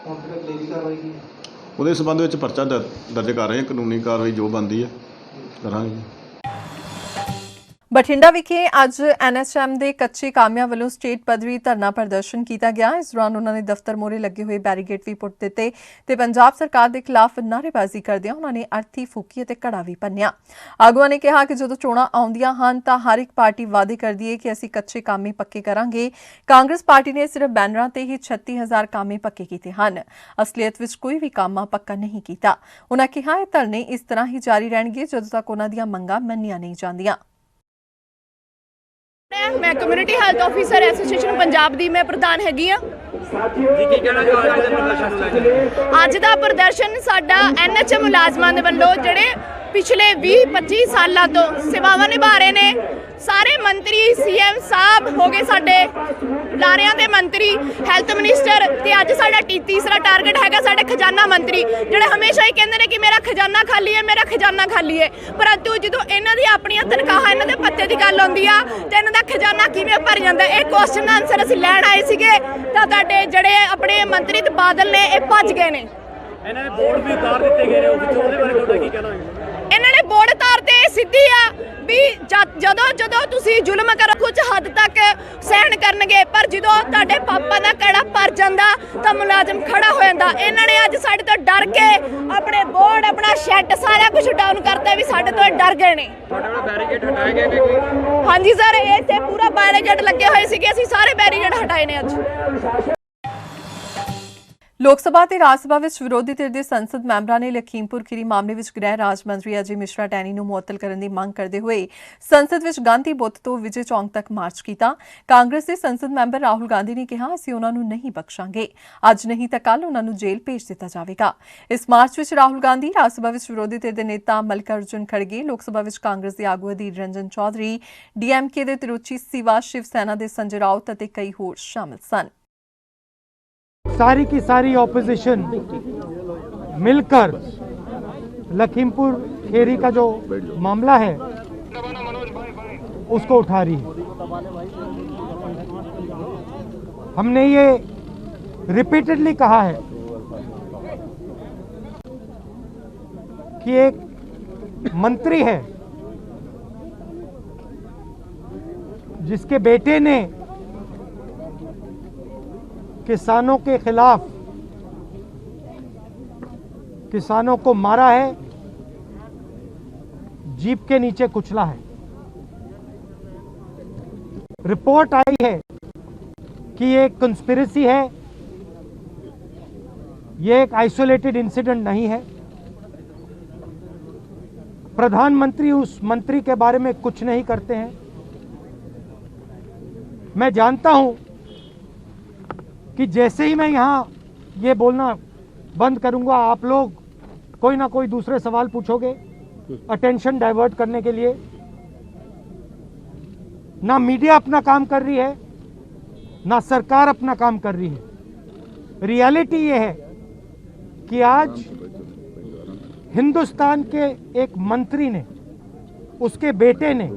ਹੁਣ ਤੱਕ ਅਗਲੀ ਕਾਰਵਾਈ ਕੀ ਹੈ? ਉਹਦੇ ਸੰਬੰਧ ਵਿੱਚ ਪਰਚਾ ਦਰਜ ਕਰ ਰਹੇ ਹਾਂ। ਕਾਨੂੰਨੀ ਕਾਰਵਾਈ ਜੋ ਬਣਦੀ ਹੈ ਕਰਾਂਗੇ ਜੀ। ਬਠਿੰਡਾ ਵਿਖੇ ਅੱਜ NHM ਦੇ ਕੱਚੇ ਕਾਮਿਆਂ ਵੱਲੋਂ ਸਟੇਟ ਪੱਧਰੀ ਧਰਨਾ ਪ੍ਰਦਰਸ਼ਨ ਕੀਤਾ ਗਿਆ। ਇਸ ਦੌਰਾਨ ਉਹਨਾਂ ਨੇ ਦਫ਼ਤਰ ਮੂਹਰੇ ਲੱਗੇ ਹੋਏ ਬੈਰੀਕੇਡ ਵੀ ਪੁੱਟ ਦਿੱਤੇ ਤੇ ਪੰਜਾਬ ਸਰਕਾਰ ਦੇ ਖਿਲਾਫ ਨਾਅਰੇਬਾਜ਼ੀ ਕਰਦਿਆਂ ਉਹਨਾਂ ਨੇ ਅਰਥੀ ਫੂਕੀ ਅਤੇ ਘੜਾ ਵੀ ਭੰਨਿਆ। ਆਗੂਆਂ ਨੇ ਕਿਹਾ ਕਿ ਜਦੋਂ ਚੋਣਾਂ ਆਉਂਦੀਆਂ ਹਨ ਤਾਂ ਹਰ ਇੱਕ ਪਾਰਟੀ ਵਾਅਦੇ ਕਰਦੀ ਹੈ ਕਿ ਅਸੀਂ ਕੱਚੇ ਕਾਮੇ ਪੱਕੇ ਕਰਾਂਗੇ। ਕਾਂਗਰਸ ਪਾਰਟੀ ਨੇ ਸਿਰਫ ਬੈਨਰਾਂ ਤੇ ਹੀ 36,000 ਕਾਮੇ ਪੱਕੇ ਕੀਤੇ ਹਨ, ਅਸਲੀਅਤ ਵਿੱਚ ਕੋਈ ਵੀ ਕਾਮਾ ਪੱਕਾ ਨਹੀਂ ਕੀਤਾ। ਉਹਨਾਂ ਕਿਹਾ ਇਹ ਧਰਨੇ ਇਸ ਤਰ੍ਹਾਂ ਹੀ ਜਾਰੀ ਰਹਿਣਗੇ ਜਦੋਂ ਤੱਕ ਉਹਨਾਂ ਦੀਆਂ ਮੰਗਾਂ ਮੰਨੀਆਂ ਨਹੀਂ ਜਾਂਦੀਆਂ। मैं community health officer association Punjab दी मैं प्रधान हैगी हाँ। अज दा प्रदर्शन साडा NHM मुलाजमां दे वल्लों जिहड़े पिछले 20-25 सालों तो सेवावां निभा रहे ने, सारे मंत्री CM साहब हो गए, साडे लारियां दे मंत्री, हैल्थ मिनिस्टर ते अज साडा तीसरा टारगेट हैगा साडे खजाना मंत्री, जिहड़े हमेशा ही कहंदे ने कि मेरा खजाना खाली है, मेरा खजाना खाली है। परंतु जदों इन्हां दी अपणियां तनखाहां इन्हां दे पत्ते दी गल आउंदी आ ते इन्हां दा खजाना किवें भर जांदा, इह क्वेश्चन आंसर असीं लैण आए सीगे तां तुहाडे जिहड़े अपने मंत्री ते बादल ने इह भज गए ने। ਇਹਨਾਂ ਦੇ ਬੋਰਡ ਵੀ ਉਤਾਰ ਦਿੱਤੇ ਗਏ ਨੇ, ਉਹਦੇ ਬਾਰੇ ਤੁਹਾਡਾ ਕੀ ਕਹਿਣਾ ਹੈ? ਇਹਨਾਂ ਨੇ ਬੋਰਡ ਤਾਰ ਤੇ ਸਿੱਧੀ ਆ ਵੀ ਜਦੋਂ ਤੁਸੀਂ ਜ਼ੁਲਮ ਕਰੋ ਕੁਝ ਹੱਦ ਤੱਕ ਸਹਿਣ ਕਰਨਗੇ, ਪਰ ਜਦੋਂ ਤੁਹਾਡੇ ਪਾਪਾ ਦਾ ਕੜਾ ਪਰ ਜਾਂਦਾ ਤਾਂ ਮੁਲਾਜ਼ਮ ਖੜਾ ਹੋ ਜਾਂਦਾ। ਇਹਨਾਂ ਨੇ ਅੱਜ ਸਾਡੇ ਤੋਂ ਡਰ ਕੇ ਆਪਣੇ ਬੋਰਡ, ਆਪਣਾ ਸ਼ੈੱਡ, ਸਾਰਾ ਕੁਝ ਡਾਊਨ ਕਰਤਾ ਵੀ ਸਾਡੇ ਤੋਂ ਡਰ ਗਏ ਨੇ। ਬੈਰੀਕੇਡ ਹਟਾਏ ਗਏ ਨੇ ਕੋਈ? ਹਾਂਜੀ ਸਰ, ਇੱਥੇ ਪੂਰਾ ਬੈਰੀਕੇਡ ਲੱਗੇ ਹੋਏ ਸੀਗੇ, ਅਸੀਂ ਸਾਰੇ ਬੈਰੀਕੇਡ ਹਟਾਏ ਨੇ ਅੱਜ। ਲੋਕ ਸਭਾ ਤੇ ਰਾਜ ਸਭਾ ਵਿੱਚ ਵਿਰੋਧੀ ਧਿਰ ਦੇ ਸੰਸਦ ਮੈਂਬਰਾਂ ਨੇ ਲਖੀਮਪੁਰ ਖੀਰੀ ਮਾਮਲੇ ਵਿੱਚ ਗ੍ਰਹਿ ਰਾਜ ਮੰਤਰੀ ਅਜੇ ਮਿਸ਼ਰਾ ਟੈਨੀ ਨੂੰ ਮੁਅੱਤਲ ਕਰਨ ਦੀ ਮੰਗ ਕਰਦੇ ਹੋਏ ਸੰਸਦ ਵਿੱਚ ਗਾਂਧੀ ਬੁੱਤ ਤੋਂ ਵਿਜੇ ਚੌਂਕ ਤੱਕ ਮਾਰਚ ਕੀਤਾ। ਕਾਂਗਰਸ ਦੇ ਸੰਸਦ ਮੈਂਬਰ ਰਾਹੁਲ ਗਾਂਧੀ ਨੇ ਕਿਹਾ, ਅਸੀਂ ਉਹਨਾਂ ਨੂੰ ਨਹੀਂ ਬਖਸ਼ਾਂਗੇ, ਅੱਜ ਨਹੀਂ ਤਾਂ ਕੱਲ੍ਹ ਉਹਨਾਂ ਨੂੰ ਜੇਲ੍ਹ ਭੇਜ ਦਿੱਤਾ ਜਾਵੇਗਾ। ਇਸ ਮਾਰਚ ਵਿੱਚ ਰਾਹੁਲ ਗਾਂਧੀ, ਰਾਜ ਸਭਾ ਵਿੱਚ ਵਿਰੋਧੀ ਧਿਰ ਦੇ ਨੇਤਾ ਮੱਲਿਕਾਰਜੁਨ ਖੜਗੇ, ਲੋਕ ਸਭਾ ਵਿੱਚ ਕਾਂਗਰਸ ਦੇ ਆਗੂ ਅਧੀਰ ਰੰਜਨ ਚੌਧਰੀ, ਡੀਐਮਕੇ ਦੇ ਤਿਰੁਚੀ ਸਿਵਾ, शिव सेना ਦੇ ਸੰਜੇ ਰਾਉਤ ਅਤੇ ਕਈ ਹੋਰ ਸ਼ਾਮਲ ਸਨ। सारी की सारी ऑपोजिशन मिलकर लखीमपुर खेरी का जो मामला है उसको उठा रही है। हमने ये रिपीटेडली कहा है कि एक मंत्री है जिसके बेटे ने किसानों के खिलाफ किसानों को मारा है, जीप के नीचे कुचला है। रिपोर्ट आई है कि ये एक कंस्पिरेसी है, ये एक आइसोलेटेड इंसिडेंट नहीं है। प्रधानमंत्री उस मंत्री के बारे में कुछ नहीं करते हैं। मैं जानता हूं कि जैसे ही मैं यहाँ ये बोलना बंद करूंगा, आप लोग कोई ना कोई दूसरे सवाल पूछोगे अटेंशन डाइवर्ट करने के लिए। ना मीडिया अपना काम कर रही है, ना सरकार अपना काम कर रही है। रियलिटी ये है कि आज हिंदुस्तान के एक मंत्री ने, उसके बेटे ने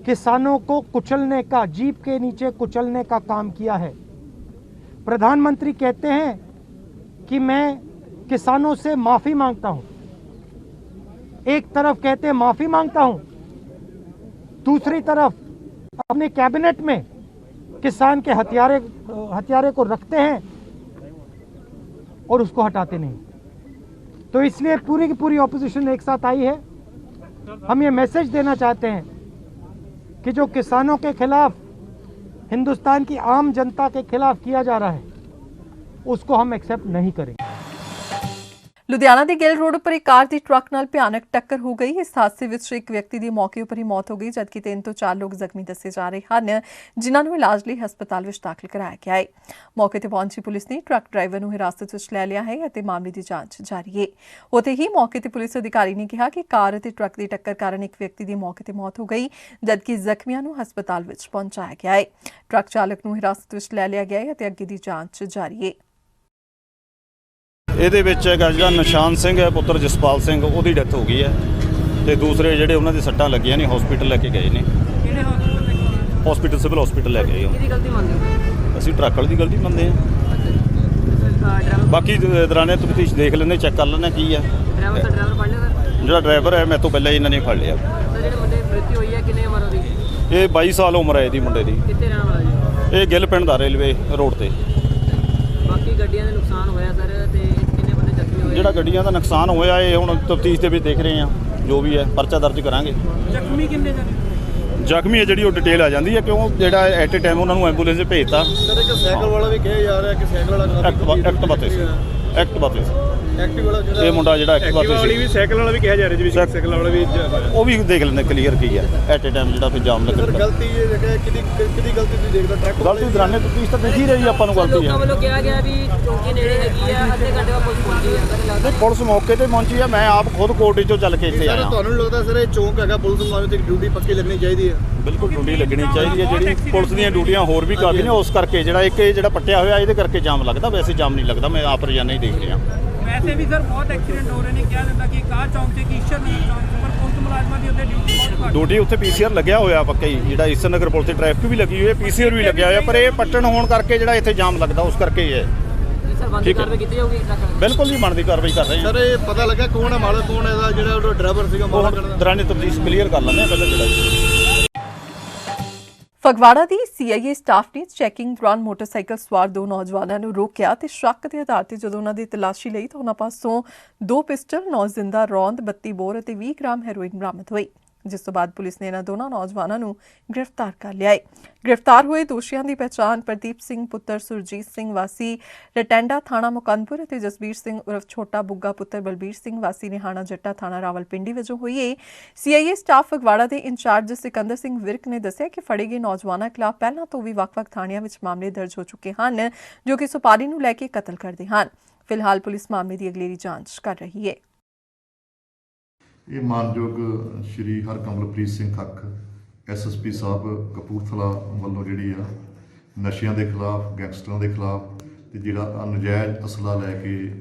किसानों को कुचलने का, जीप के नीचे कुचलने का काम किया है। प्रधानमंत्री कहते हैं कि मैं किसानों से माफी मांगता हूं। एक तरफ कहते हैं माफी मांगता हूं, दूसरी तरफ अपने कैबिनेट में किसान के हथियारे को रखते हैं और उसको हटाते नहीं। तो इसलिए पूरी की पूरी ऑपोजिशन एक साथ आई है। हम ये मैसेज देना चाहते हैं कि जो किसानों के खिलाफ, हिंदुस्तान की आम जनता के खिलाफ किया जा रहा है, उसको हम एक्सेप्ट नहीं करेंगे। ਲੁਧਿਆਣਾ ਦੇ ਗਿੱਲ ਰੋਡ ਉੱਪਰ ਇੱਕ ਕਾਰ ਦੀ ਟਰੱਕ ਨਾਲ ਭਿਆਨਕ ਟੱਕਰ ਹੋ ਗਈ। ਇਸ ਹਾਦਸੇ ਵਿੱਚ ਇੱਕ ਵਿਅਕਤੀ ਦੀ ਮੌਕੇ ਉੱਪਰ ਹੀ ਮੌਤ ਹੋ ਗਈ, ਜਦਕਿ 3 ਤੋਂ 4 ਲੋਕ ਜ਼ਖਮੀ ਦੱਸੇ ਜਾ ਰਹੇ ਹਨ, ਜਿਨ੍ਹਾਂ ਨੂੰ ਇਲਾਜ ਲਈ ਹਸਪਤਾਲ ਵਿੱਚ ਦਾਖਲ ਕਰਾਇਆ ਗਿਆ ਹੈ। ਮੌਕੇ ਤੇ ਪਹੁੰਚੀ ਪੁਲਿਸ ਨੇ ਟਰੱਕ ਡਰਾਈਵਰ ਨੂੰ ਹਿਰਾਸਤ ਵਿੱਚ ਲੈ ਲਿਆ ਹੈ ਅਤੇ ਮਾਮਲੇ ਦੀ ਜਾਂਚ ਜਾਰੀ ਹੈ। ਉੱਥੇ ਹੀ ਮੌਕੇ ਤੇ ਪੁਲਿਸ ਅਧਿਕਾਰੀ ਨੇ ਕਿਹਾ ਕਿ ਕਾਰ ਅਤੇ ਟਰੱਕ ਦੀ ਟੱਕਰ ਕਾਰਨ ਇੱਕ ਵਿਅਕਤੀ ਦੀ ਮੌਕੇ ਤੇ ਮੌਤ ਹੋ ਗਈ, ਜਦਕਿ ਜ਼ਖਮੀਆਂ ਨੂੰ ਹਸਪਤਾਲ ਵਿੱਚ ਪਹੁੰਚਾਇਆ ਗਿਆ ਹੈ। ਟਰੱਕ ਚਾਲਕ ਨੂੰ ਹਿਰਾਸਤ ਵਿੱਚ ਲੈ ਲਿਆ ਗਿਆ ਹੈ ਅਤੇ ਅੱਗੇ ਦੀ ਜਾਂਚ ਜਾਰੀ ਹੈ। ਇਹਦੇ ਵਿੱਚ ਹੈਗਾ ਜਿਹੜਾ ਨਿਸ਼ਾਨ ਸਿੰਘ ਹੈ, ਪੁੱਤਰ ਜਸਪਾਲ ਸਿੰਘ, ਉਹਦੀ ਡੈਥ ਹੋ ਗਈ ਹੈ ਤੇ ਦੂਸਰੇ ਜਿਹੜੇ ਉਹਨਾਂ ਦੇ ਸੱਟਾਂ ਲੱਗੀਆਂ ਨੇ, ਹਸਪੀਟਲ ਲੈ ਕੇ ਗਏ ਨੇ। ਕਿਹੜੇ ਹਸਪੀਟਲ, ਸਿਵਲ ਹਸਪੀਟਲ ਲੈ ਗਏ। ਕਿਹਦੀ ਗਲਤੀ ਮੰਨਦੇ? ਅਸੀਂ ਟਰੱਕ ਵਾਲੇ ਦੀ ਗਲਤੀ ਮੰਨਦੇ ਹਾਂ। ਬਾਕੀ ਦੌਰਾਨੇ ਤਫਤੀਸ਼ ਦੇਖ ਲੈਂਦੇ, ਚੈੱਕ ਕਰ ਲੈਂਦੇ ਕੀ ਹੈ। ਡਰਾਈਵਰ ਫੜ ਲਿਆ ਸਰ? ਜਿਹੜਾ ਡਰਾਈਵਰ ਹੈ ਮੇਰੇ ਤੋਂ ਪਹਿਲਾਂ ਹੀ ਇਹਨਾਂ ਨੇ ਫੜ ਲਿਆ। ਸਰ ਜਿਹੜੇ ਮੁੰਡੇ ਦੀ ਮ੍ਰਿਤੂ ਹੋਈ ਹੈ, ਕਿੰਨੇ ਉਮਰ ਉਹਦੀ? ਇਹ 22 ਸਾਲ ਉਮਰ ਹੈ ਇਹਦੀ ਮੁੰਡੇ ਦੀ। ਕਿੱਥੇ ਰਹਿਣ ਵਾਲਾ ਜੀ? ਇਹ ਗਿੱਲ ਪਿੰਡ ਦਾ, ਰੇਲਵੇ ਰੋਡ ਤੇ। ਬਾਕੀ ਗੱਡੀਆਂ ਦਾ ਨੁਕਸਾਨ ਹੋਇਆ ਸਰ, ਤੇ ਕਿੰਨੇ ਬੰਦੇ ਜ਼ਖਮੀ ਹੋਏ? ਜਿਹੜਾ ਗੱਡੀਆਂ ਦਾ ਨੁਕਸਾਨ ਹੋਇਆ ਇਹ ਹੁਣ ਤਫਤੀਸ਼ ਦੇ ਵਿੱਚ ਦੇਖ ਰਹੇ ਹਾਂ, ਜੋ ਵੀ ਹੈ ਪਰਚਾ ਦਰਜ ਕਰਾਂਗੇ। ਜ਼ਖਮੀ ਕਿੰਨੇ ਸਰ? ਜ਼ਖਮੀ ਹੈ ਜਿਹੜੀ ਉਹ ਡਿਟੇਲ ਆ ਜਾਂਦੀ ਹੈ, ਕਿਉਂ ਜਿਹੜਾ ਐਟ ਏ ਟਾਈਮ ਉਹਨਾਂ ਨੂੰ ਐਂਬੂਲੈਂਸ 'ਚ ਭੇਜਤਾ। ਸਰ ਇੱਕ ਸਾਈਕਲ ਵਾਲਾ ਵੀ ਕਿਹਾ ਜਾ ਰਿਹਾ ਕਿ ਸਾਈਕਲ ਵਾਲਾ ਐਕਟਿਵਾ ਤੇ ਸੀ। ਐਕਟਿਵ ਵਾਲਾ ਜਿਹੜਾ ਇਹ ਮੁੰਡਾ ਜਿਹੜਾ ਐਕਟਿਵਾ ਤੇ ਸੀ, ਸਾਈਕਲ ਵਾਲਾ ਵੀ ਕਿਹਾ ਜਾ ਰਿਹਾ ਜੀ, ਸਾਈਕਲ ਵਾਲਾ ਵੀ ਉਹ ਵੀ ਦੇਖ ਲੈਂਦੇ ਕਲੀਅਰ ਕੀ ਹੈ ਐਟ ਏ ਟਾਈਮ ਜਿਹੜਾ ਫਿਰ ਜਾਮ ਲੱਗਦਾ। ਸਰ ਗਲਤੀ ਇਹ ਦੇਖਿਆ ਕਿਹਦੀ ਗਲਤੀ ਤੁਸੀਂ ਦੇਖਦਾ? ਟਰੱਕ ਗਲਤੀ ਦੌਰਾਨੇ ਤਫਤੀਸ਼ ਤਾਂ ਦਿਖ ਹੀ ਰਹੀ ਆਪਾਂ ਨੂੰ ਗਲਤੀ ਹੈ। ਲੋਕਾਂ ਵੱਲੋਂ ਕਿਹਾ ਗਿਆ ਵੀ ਚੌਂਕੀ ਨੇੜੇ ਹੈਗੀ ਆ, ਅੱਧੇ ਘੰਟੇ ਬਾਅਦ ਪੁਲਿਸ ਪਹੁੰਚੀ ਹੈ। ਨਹੀਂ, ਪੁਲਿਸ ਮੌਕੇ ਤੇ ਪਹੁੰਚੀ ਹੈ। ਮੈਂ ਆਪ ਖੁਦ ਕੋਰਟ 'ਚੋਂ ਚੱਲ ਕੇ ਇੱਥੇ ਆਇਆ। ਤੁਹਾਨੂੰ ਲੱਗਦਾ ਸਰ ਇਹ ਚੌਂਕ ਹੈਗਾ, ਪੁਲਿਸ ਮੁਲਾਜ਼ਮ ਦੀ ਡਿਊਟੀ ਪੱਕੀ ਲੱਗਣੀ ਚਾਹੀਦੀ ਹੈ? ਬਿਲਕੁਲ ਡਿਊਟੀ ਲੱਗਣੀ ਚਾਹੀਦੀ ਹੈ। ਜਿਹੜੀ ਪੁਲਿਸ ਦੀਆਂ ਡਿਊਟੀਆਂ ਹੋਰ ਵੀ ਕਾਫੀ ਨੇ, ਉਸ ਕਰਕੇ ਜਿਹੜਾ ਇੱਕ ਇਹ ਜਿਹੜਾ ਪੱਟਿਆ ਹੋਇਆ ਇਹਦੇ ਕਰਕੇ ਜਾਮ ਲੱਗਦਾ, ਵੈਸੇ ਜਾਮ ਨਹੀਂ ਲੱਗਦਾ। ਮੈਂ ਆਪ ਰੋਜ਼ਾਨਾ ਹੀ ਦੇਖ ਰਿਹਾ। ਵੈਸੇ ਵੀ ਸਰ ਬਹੁਤ ਐਕਸੀਡੈਂਟ ਹੋ ਰਹੇ ਨੇ, ਕਿਹਾ ਜਾਂਦਾ ਕਿ ਕਾ ਚੌਂਕ 'ਚ, ਈਸ਼ਰ ਨਗਰ ਚੌਂਕ 'ਚ, ਪਰ ਪੁਲਿਸ ਮੁਲਾਜ਼ਮਾਂ ਦੀ ਉੱਥੇ ਡਿਊਟੀ ਬਹੁਤ ਘੱਟ। ਡਿਊਟੀ ਉੱਥੇ ਪੀਸੀਆਰ ਲੱਗਿਆ ਹੋਇਆ ਪੱਕਾ ਹੀ, ਜਿਹੜਾ ਈਸ਼ਰ ਨਗਰ ਪੁਲ ਤੇ ਟ੍ਰੈਫਿਕ ਵੀ ਲੱਗੀ ਹੋਈ ਹੈ, ਪੀਸੀਆਰ ਵੀ ਲੱਗਿਆ ਹੋਇਆ, ਪਰ ਇਹ ਪੱਟਣ ਹੋਣ ਕਰਕੇ ਜਿਹੜਾ ਇੱਥੇ ਜਾਮ ਲੱਗਦਾ, ਉਸ ਕਰਕੇ ਹੀ ਹੈ। ਠੀਕ ਹੈ ਬਿਲਕੁਲ ਜੀ ਬਣਦੀ ਕਾਰਵਾਈ ਕਰ ਰਹੇ ਹਾਂ ਸਰ ਇਹ ਪਤਾ ਲੱਗਾ ਕੌਣ ਹੈ ਮਾਲਕ, ਕੌਣ ਇਹਦਾ ਜਿਹੜਾ ਉਹ ਡਰਾਈਵਰ ਸੀਗਾ ਮਾਲਕ ਦਾ? ਦੌਰਾਨ ਤਫਤੀਸ਼ ਕਲੀਅਰ ਕਰ ਲੈਂਦੇ ਹਾਂ ਪਹਿਲਾਂ ਜਿਹੜਾ ਫਗਵਾੜਾ ਦੀ ਸੀਆਈਏ ਸਟਾਫ ਨੇ ਚੈਕਿੰਗ ਦੌਰਾਨ ਮੋਟਰਸਾਈਕਲ ਸਵਾਰ 2 ਨੌਜਵਾਨਾਂ ਨੂੰ ਰੋਕਿਆ ਤੇ ਸ਼ੱਕ ਦੇ ਆਧਾਰ ਤੇ ਜਦੋਂ ਉਹਨਾਂ ਦੀ ਤਲਾਸ਼ੀ ਲਈ ਤਾਂ ਉਹਨਾਂ ਪਾਸੋਂ 2 ਪਿਸਟਲ, 9 ਜ਼ਿੰਦਾ ਰੌਂਦ, 32 ਬੋਰ ਅਤੇ 20 ਗ੍ਰਾਮ ਹੈਰੋਇਨ ਬਰਾਮਦ ਹੋਈ, ਜਿਸ ਤੋਂ ਬਾਅਦ ਪੁਲਿਸ ਨੇ ਇਹਨਾਂ ਦੋਨਾਂ ਨੌਜਵਾਨਾਂ ਨੂੰ ਗ੍ਰਿਫਤਾਰ ਕਰ ਲਿਆ ਹੈ। ਗ੍ਰਿਫਤਾਰ ਹੋਏ ਦੋਸ਼ੀਆਂ ਦੀ ਪਛਾਣ ਪ੍ਰਦੀਪ ਸਿੰਘ ਪੁੱਤਰ ਸੁਰਜੀਤ ਸਿੰਘ ਵਾਸੀ ਰਟੈਂਡਾ ਥਾਣਾ ਮੁਕੰਦਪੁਰ ਅਤੇ ਜਸਬੀਰ ਸਿੰਘ ਉਰਫ ਛੋਟਾ ਬੁੱਗਾ ਪੁੱਤਰ ਬਲਬੀਰ ਸਿੰਘ ਵਾਸੀ ਨਿਹਾਣਾ ਜੱਟਾ ਥਾਣਾ ਰਾਵਲਪਿੰਡੀ ਵਜੋਂ ਹੋਈ ਹੈ। ਸੀਆਈਏ ਸਟਾਫ ਫਗਵਾੜਾ ਦੇ ਇੰਚਾਰਜ ਸਿਕੰਦਰ ਸਿੰਘ ਵਿਰਕ ਨੇ ਦੱਸਿਆ ਕਿ ਫੜੇ ਗਏ ਨੌਜਵਾਨਾਂ ਖਿਲਾਫ ਪਹਿਲਾਂ ਤੋਂ ਵੀ ਵੱਖ-ਵੱਖ ਥਾਣਿਆਂ ਵਿੱਚ ਮਾਮਲੇ ਦਰਜ ਹੋ ਚੁੱਕੇ ਹਨ, ਜੋ ਕਿ ਸੁਪਾਰੀ ਨੂੰ ਲੈ ਕੇ ਕਤਲ ਕਰਦੇ ਹਨ। ਫਿਲਹਾਲ ਪੁਲਿਸ ਮਾਮਲੇ ਦੀ ਅਗਲੇਰੀ ਜਾਂਚ ਕਰ ਰਹੀ ਹੈ। ਇਹ ਮਾਨਯੋਗ ਸ਼੍ਰੀ ਹਰਕਮਲਪ੍ਰੀਤ ਸਿੰਘ ਖੱਖ ਐਸਐਸਪੀ ਸਾਹਿਬ ਕਪੂਰਥਲਾ ਵੱਲੋਂ ਜਿਹੜੀ ਆ ਨਸ਼ਿਆਂ ਦੇ ਖਿਲਾਫ, ਗੈਂਗਸਟਰਾਂ ਦੇ ਖਿਲਾਫ ਤੇ ਜਿਹੜਾ ਨਜਾਇਜ਼ ਅਸਲਾ ਲੈ ਕੇ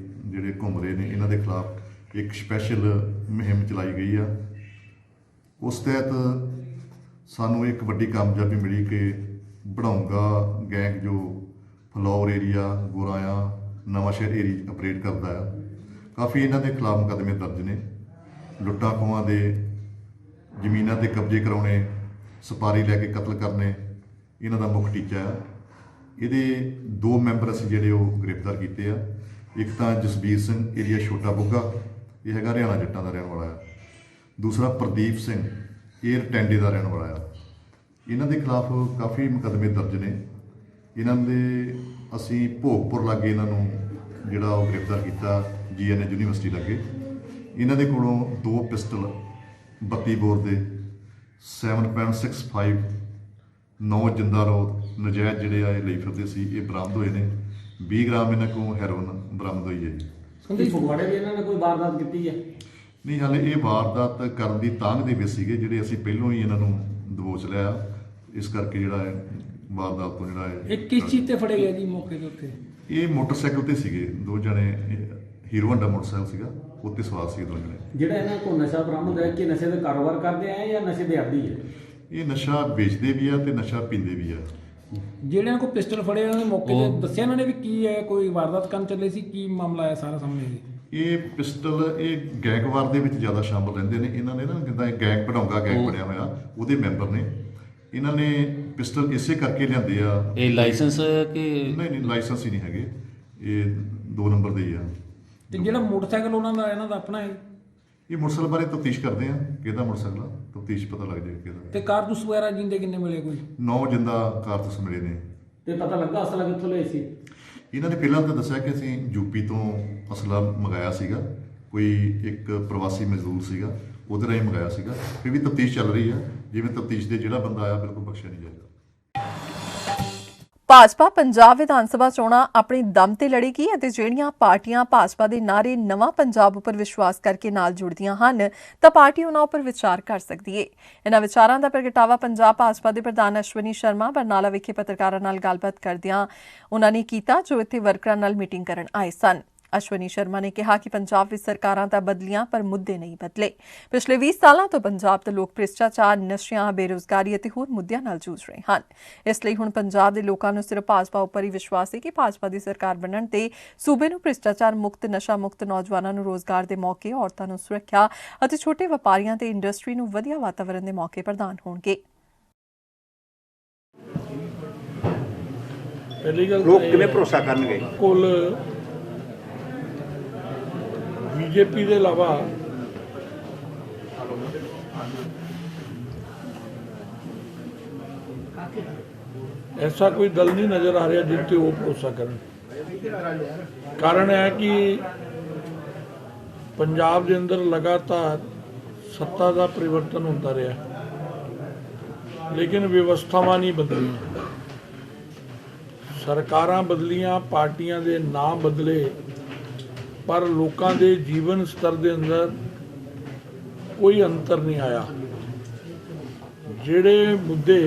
ਜਿਹੜੇ ਘੁੰਮ ਰਹੇ ਨੇ ਇਹਨਾਂ ਦੇ ਖਿਲਾਫ ਇੱਕ ਸਪੈਸ਼ਲ ਮੁਹਿੰਮ ਚਲਾਈ ਗਈ ਆ। ਉਸ ਤਹਿਤ ਸਾਨੂੰ ਇੱਕ ਵੱਡੀ ਕਾਮਯਾਬੀ ਮਿਲੀ ਕਿ ਬੜੌਂਗਾ ਗੈਂਗ ਜੋ Phillaur area, Goraya, Nawanshahr area operate ਕਰਦਾ ਆ, ਕਾਫੀ ਇਹਨਾਂ ਦੇ ਖਿਲਾਫ ਮੁਕੱਦਮੇ ਦਰਜ ਨੇ। ਲੁੱਟਾਂ ਖੋਹਾਂ ਦੇ, ਜ਼ਮੀਨਾਂ ਤੇ ਕਬਜ਼ੇ ਕਰਾਉਣੇ, ਸੁਪਾਰੀ ਲੈ ਕੇ ਕਤਲ ਕਰਨੇ ਇਹਨਾਂ ਦਾ ਮੁੱਖ ਟੀਚਾ ਆ। ਇਹਦੇ 2 ਮੈਂਬਰ ਅਸੀਂ ਜਿਹੜੇ ਉਹ ਗ੍ਰਿਫਤਾਰ ਕੀਤੇ ਆ। ਇੱਕ ਤਾਂ ਜਸਬੀਰ ਸਿੰਘ ਏਰੀਆ ਛੋਟਾ ਬੁੱਗਾ, ਇਹ ਹੈਗਾ ਹਰਿਆਣਾ ਜੱਟਾਂ ਦਾ ਰਹਿਣ ਵਾਲਾ ਆ। ਦੂਸਰਾ ਪ੍ਰਦੀਪ ਸਿੰਘ, ਇਹ ਰਟੈਂਡੇ ਦਾ ਰਹਿਣ ਵਾਲਾ ਆ। ਇਹਨਾਂ ਦੇ ਖਿਲਾਫ ਕਾਫੀ ਮੁਕੱਦਮੇ ਦਰਜ ਨੇ। ਇਹਨਾਂ ਦੇ ਅਸੀਂ ਭੋਗਪੁਰ ਲਾਗੇ ਇਹਨਾਂ ਨੂੰ ਜਿਹੜਾ ਉਹ ਗ੍ਰਿਫਤਾਰ ਕੀਤਾ, GNA ਯੂਨੀਵਰਸਿਟੀ ਲਾਗੇ। ਇਹਨਾਂ ਦੇ ਕੋਲੋਂ 2 ਪਿਸਟਲ, 32 ਬੋਰ ਦੇ, 7.65, 9 ਜਿੰਦਾ ਰੌਂਦ ਨਜਾਇਜ਼ ਜਿਹੜੇ ਆ ਇਹ ਲਈ ਫਿਰਦੇ ਸੀ, ਇਹ ਬਰਾਮਦ ਹੋਏ ਨੇ। 20 ਗ੍ਰਾਮ ਇਹਨਾਂ ਕੋਲ ਹੈਰੋਇਨ ਬਰਾਮਦ ਹੋਈ ਹੈ ਜੀ। ਸੰਦੀਪ ਫਗਵਾੜੇ ਵੀ ਇਹਨਾਂ ਨੇ ਕੋਈ ਵਾਰਦਾਤ ਕੀਤੀ ਹੈ? ਨਹੀਂ, ਹਾਲੇ ਇਹ ਵਾਰਦਾਤ ਕਰਨ ਦੀ ਤਾਂਘ ਦੇ ਵਿੱਚ ਸੀਗੇ, ਜਿਹੜੇ ਅਸੀਂ ਪਹਿਲੋਂ ਹੀ ਇਹਨਾਂ ਨੂੰ ਦਬੋਚ ਲਿਆ। ਇਸ ਕਰਕੇ ਜਿਹੜਾ ਹੈ ਵਾਰਦਾਤ ਤੋਂ ਜਿਹੜਾ ਹੈ। ਇਹ ਕਿਸ ਚੀਜ਼ ਤੇ ਫੜੇ ਗਏ ਜੀ ਮੌਕੇ ਦੇ ਉੱਤੇ? ਇਹ ਮੋਟਰਸਾਈਕਲ ਤੇ ਸੀਗੇ 2 ਜਣੇ, ਹੀਰੋ ਹੋਂਡਾ ਮੋਟਰਸਾਈਕਲ ਸੀਗਾ, ਉੱਤੇ ਸਵਾਰ ਸੀ 2 ਜਣੇ। ਜਿਹੜਾ ਇਹਨਾਂ ਕੋਲ ਨਸ਼ਾ ਬਰਾਮਦ ਹੋਇਆ ਕਿ ਨਸ਼ੇ ਦਾ ਕਾਰੋਬਾਰ ਕਰਦੇ ਆ ਜਾਂ ਨਸ਼ੇ ਦੇ ਆਦੀ ਹੈ? ਇਹ ਨਸ਼ਾ ਵੇਚਦੇ ਵੀ ਆ ਤੇ ਨਸ਼ਾ ਪੀਂਦੇ ਵੀ ਆ। ਜਿਹੜਿਆਂ ਕੋਲ ਪਿਸਟਲ ਫੜੇ ਉਹਨਾਂ ਨੇ ਮੌਕੇ ਤੇ ਦੱਸਿਆ ਇਹਨਾਂ ਨੇ ਵੀ ਕੀ ਹੈ, ਕੋਈ ਵਾਰਦਾਤ ਕਰਨ ਚੱਲੇ ਸੀ, ਕੀ ਮਾਮਲਾ ਆਇਆ ਸਾਰਾ ਸਾਹਮਣੇ? ਇਹ ਪਿਸਟਲ ਇਹ ਗੈਂਗਵਾਰ ਦੇ ਵਿੱਚ ਜ਼ਿਆਦਾ ਸ਼ਾਮਲ ਰਹਿੰਦੇ ਨੇ। ਇਹਨਾਂ ਨੇ ਨਾ ਜਿੱਦਾਂ ਗੈਂਗ ਬਣਾਉਂਗਾ, ਗੈਂਗ ਬਣਿਆ ਹੋਇਆ, ਉਹਦੇ ਮੈਂਬਰ ਨੇ। ਇਹਨਾਂ ਨੇ ਪਿਸਟਲ ਇਸੇ ਕਰਕੇ ਲਿਆਂਦੇ ਆ। ਇਹ ਲਾਇਸੈਂਸ ਕਿ ਨਹੀਂ, ਲਾਇਸੈਂਸ ਹੀ ਨਹੀਂ ਹੈਗੇ, ਇਹ 2 ਨੰਬਰ ਦੇ ਹੀ ਆ। ਤੇ ਜਿਹੜਾ ਮੋਟਰਸਾਈਕਲ ਉਹਨਾਂ ਦਾ ਇਹਨਾਂ ਦਾ ਆਪਣਾ ਹੈ? ਇਹ ਮੋਟਰਸਾਈਕਲ ਬਾਰੇ ਤਫਤੀਸ਼ ਕਰਦੇ ਆ, ਕਿਹਦਾ ਮੋਟਰਸਾਈਕਲ ਆ, ਤਫਤੀਸ਼ ਪਤਾ ਲੱਗ ਜਾਏ ਕਿਹਦਾ। ਤੇ ਕਾਰਤੂਸ ਵਗੈਰਾ ਜਿੰਦੇ ਕਿੰਨੇ ਮਿਲੇ? ਕੋਈ 9 ਜਿੰਦਾ ਕਾਰਤੂਸ ਮਿਲੇ ਨੇ। ਤੇ ਪਤਾ ਲੱਗਾ ਅਸਲਾ ਕਿੱਥੋਂ ਲਿਆ ਸੀ? ਇਹਨਾਂ ਨੇ ਪਹਿਲਾਂ ਤਾਂ ਦੱਸਿਆ ਕਿ ਅਸੀਂ ਯੂਪੀ ਤੋਂ ਅਸਲਾ ਮੰਗਾਇਆ ਸੀਗਾ, ਕੋਈ ਇੱਕ ਪ੍ਰਵਾਸੀ ਮਜ਼ਦੂਰ ਸੀਗਾ, ਉਹਦੇ ਰਾਹੀਂ ਮੰਗਾਇਆ ਸੀਗਾ। ਫਿਰ ਵੀ ਤਫਤੀਸ਼ ਚੱਲ ਰਹੀ ਆ, ਜਿਵੇਂ ਤਫਤੀਸ਼ ਦੇ ਜਿਹੜਾ ਬੰਦਾ ਆਇਆ ਬਿਲਕੁਲ ਬਖਸ਼ਿਆ ਨਹੀਂ ਜਾਏਗਾ। ਭਾਜਪਾ ਪੰਜਾਬ ਵਿਧਾਨ ਸਭਾ ਚੋਣਾਂ ਆਪਣੀ ਦਮ ਤੇ ਲੜੇਗੀ ਅਤੇ ਜਿਹੜੀਆਂ ਪਾਰਟੀਆਂ ਭਾਜਪਾ ਦੇ ਨਾਅਰੇ ਨਵਾਂ ਪੰਜਾਬ ਉੱਪਰ ਵਿਸ਼ਵਾਸ ਕਰਕੇ ਨਾਲ ਜੁੜਦੀਆਂ ਹਨ ਤਾਂ ਪਾਰਟੀ ਉਹਨਾਂ ਉੱਪਰ ਵਿਚਾਰ ਕਰ ਸਕਦੀ ਹੈ। ਇਹਨਾਂ ਵਿਚਾਰਾਂ ਦਾ ਪ੍ਰਗਟਾਵਾ ਪੰਜਾਬ ਭਾਜਪਾ ਦੇ ਪ੍ਰਧਾਨ ਅਸ਼ਵਨੀ ਸ਼ਰਮਾ ਬਰਨਾਲਾ ਵਿਖੇ ਪੱਤਰਕਾਰਾਂ ਨਾਲ ਗੱਲਬਾਤ ਕਰਦਿਆਂ ਉਹਨਾਂ ਨੇ ਕੀਤਾ, ਜੋ ਇੱਥੇ ਵਰਕਰਾਂ ਨਾਲ ਮੀਟਿੰਗ ਕਰਨ ਆਏ ਸਨ। ਅਸ਼ਵਨੀ ਸ਼ਰਮਾ ਨੇ ਕਿਹਾ ਕਿ ਪੰਜਾਬ ਵਿੱਚ ਸਰਕਾਰਾਂ ਤਾਂ ਬਦਲੀਆਂ ਪਰ ਮੁੱਦੇ ਨਹੀਂ ਬਦਲੇ। ਪਿਛਲੇ 20 ਸਾਲਾਂ ਤੋਂ ਪੰਜਾਬ ਦੇ ਲੋਕ ਭ੍ਰਿਸ਼ਟਾਚਾਰ, ਨਸ਼ਿਆਂ, ਬੇਰੁਜ਼ਗਾਰੀ ਅਤੇ ਹੋਰ ਮੁੱਦਿਆਂ ਨਾਲ ਜੂਝ ਰਹੇ ਹਨ। ਇਸ ਲਈ ਹੁਣ ਪੰਜਾਬ ਦੇ ਲੋਕਾਂ ਨੂੰ ਸਿਰਫ ਭਾਜਪਾ ਉੱਪਰ ਹੀ ਵਿਸ਼ਵਾਸ ਹੈ ਕਿ ਭਾਜਪਾ ਦੀ ਸਰਕਾਰ ਬਣਨ ਤੇ ਸੂਬੇ ਨੂੰ ਭ੍ਰਿਸ਼ਟਾਚਾਰ ਮੁਕਤ, ਨਸ਼ਾ ਮੁਕਤ, ਨੌਜਵਾਨਾਂ ਨੂੰ ਰੋਜ਼ਗਾਰ ਦੇ ਮੌਕੇ, ਔਰਤਾਂ ਨੂੰ ਸੁਰੱਖਿਆ ਅਤੇ ਛੋਟੇ ਵਪਾਰੀਆਂ ਤੇ ਇੰਡਸਟਰੀ ਨੂੰ ਵਧੀਆ ਵਾਤਾਵਰਣ ਦੇ ਮੌਕੇ ਪ੍ਰਦਾਨ ਹੋਣਗੇ। ਪਹਿਲੀ ਗੱਲ ਲੋਕ ਕਿਵੇਂ ਭਰੋਸਾ ਕਰਨਗੇ? ਕੁੱਲ बीजेपी के अलावा ऐसा कोई दल नहीं नज़र आ रहा जिससे वो भरोसा करन। कारण है कि पंजाब के अंदर लगातार सत्ता का परिवर्तन होता रहा, लेकिन व्यवस्थावां नहीं बदलियां। सरकारां बदलियां, पार्टियां दे नाम बदले, पर लोगों के जीवन स्तर के अंदर कोई अंतर नहीं आया। जिहड़े मुद्दे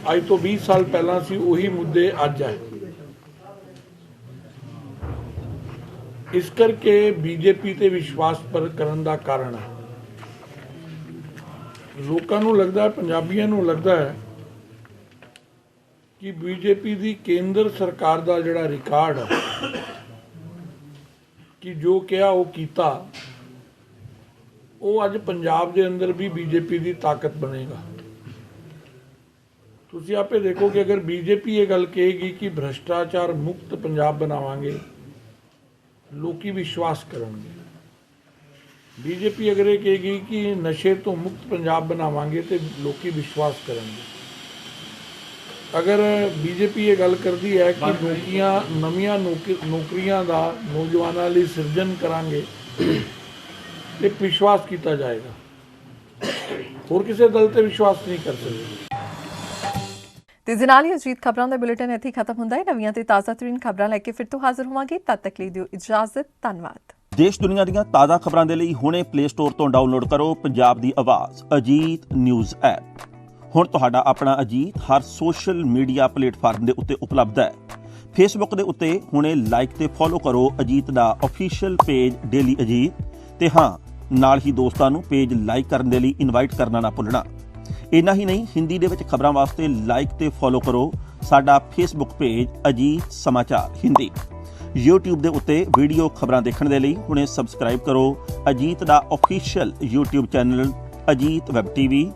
अज तो 20 साल पहला सी उही मुद्दे अज है। इस करके बीजेपी ते विश्वास पर करन दा कारण है। लोगों नूं लगदा है, पंजाबियों नूं लगदा है कि बीजेपी दी केंद्र सरकार दा जिहड़ा रिकॉर्ड है ਕਿ ਜੋ ਕਿਹਾ ਉਹ ਕੀਤਾ, ਉਹ ਅੱਜ ਪੰਜਾਬ ਦੇ ਅੰਦਰ ਵੀ ਬੀਜੇਪੀ ਦੀ ਤਾਕਤ ਬਣੇਗਾ। ਤੁਸੀਂ ਆਪੇ ਦੇਖੋ ਕਿ ਅਗਰ ਬੀਜੇਪੀ ਇਹ ਗੱਲ ਕਹੇਗੀ ਕਿ ਭ੍ਰਿਸ਼ਟਾਚਾਰ ਮੁਕਤ ਪੰਜਾਬ ਬਣਾਵਾਂਗੇ, ਲੋਕੀ ਵਿਸ਼ਵਾਸ ਕਰਨਗੇ। ਬੀਜੇਪੀ ਅਗਰ ਇਹ ਕਹੇਗੀ ਕਿ ਨਸ਼ੇ ਤੋਂ ਮੁਕਤ ਪੰਜਾਬ ਬਣਾਵਾਂਗੇ ਤੇ ਲੋਕੀ ਵਿਸ਼ਵਾਸ ਕਰਨਗੇ। ਅਗਰ ਬੀਜੇਪੀ ਇਹ ਗੱਲ ਕਰਦੀ ਹੈ ਕਿ ਨਵੀਆਂ ਨੌਕਰੀਆਂ ਦਾ ਨੌਜਵਾਨਾਂ ਲਈ ਸਿਰਜਣ ਕਰਾਂਗੇ ਤੇ ਵਿਸ਼ਵਾਸ ਕੀਤਾ ਜਾਏਗਾ। ਹੋਰ ਕਿਸੇ ਦਲ ਤੇ ਵਿਸ਼ਵਾਸ ਨਹੀਂ ਕਰ ਸਕਦੇ। ਤੇ ਇਸ ਨਾਲ ਹੀ ਅਜੀਤ ਖਬਰਾਂ ਦਾ ਬੁਲੇਟਿਨ ਇੱਥੇ ਖਤਮ ਹੁੰਦਾ ਹੈ। ਨਵੀਆਂ ਤੇ ਤਾਜ਼ਾ ਤਰੀਨ ਖਬਰਾਂ ਲੈ ਕੇ ਫਿਰ ਤੋਂ ਹਾਜ਼ਰ ਹੋਵਾਂਗੇ। ਤਦ ਤੱਕ ਲਈ ਦਿਓ ਇਜਾਜ਼ਤ। ਧੰਨਵਾਦ। ਦੇਸ਼ ਦੁਨੀਆ ਦੀਆਂ ਤਾਜ਼ਾ ਖਬਰਾਂ ਦੇ ਲਈ ਹੁਣੇ ਪਲੇ ਸਟੋਰ ਤੋਂ ਡਾਊਨਲੋਡ ਕਰੋ ਪੰਜਾਬ ਦੀ ਆਵਾਜ਼ ਅਜੀਤ ਨਿਊਜ਼ ਐਪ। ਹੁਣ ਤੁਹਾਡਾ ਆਪਣਾ ਅਜੀਤ ਹਰ ਸੋਸ਼ਲ ਮੀਡੀਆ ਪਲੇਟਫਾਰਮ ਦੇ ਉੱਤੇ ਉਪਲਬਧ ਹੈ। ਫੇਸਬੁੱਕ ਦੇ ਉੱਤੇ ਹੁਣੇ ਲਾਈਕ ਤੇ ਫੋਲੋ ਕਰੋ ਅਜੀਤ ਦਾ ਅਫੀਸ਼ੀਅਲ ਪੇਜ ਡੇਲੀ ਅਜੀਤ, ਤੇ ਹਾਂ ਨਾਲ ਹੀ ਦੋਸਤਾਂ ਨੂੰ ਪੇਜ ਲਾਈਕ ਕਰਨ ਦੇ ਲਈ ਇਨਵਾਈਟ ਕਰਨਾ ਨਾ ਭੁੱਲਣਾ। ਇੰਨਾ ਹੀ ਨਹੀਂ, ਹਿੰਦੀ ਦੇ ਵਿੱਚ ਖਬਰਾਂ ਵਾਸਤੇ ਲਾਈਕ ਤੇ ਫੋਲੋ ਕਰੋ ਸਾਡਾ ਫੇਸਬੁੱਕ ਪੇਜ ਅਜੀਤ ਸਮਾਚਾਰ ਹਿੰਦੀ। YouTube ਦੇ ਉੱਤੇ ਵੀਡੀਓ ਖਬਰਾਂ ਦੇਖਣ ਦੇ ਲਈ ਹੁਣੇ ਸਬਸਕ੍ਰਾਈਬ ਕਰੋ ਅਜੀਤ ਦਾ official YouTube channel Ajit web TV.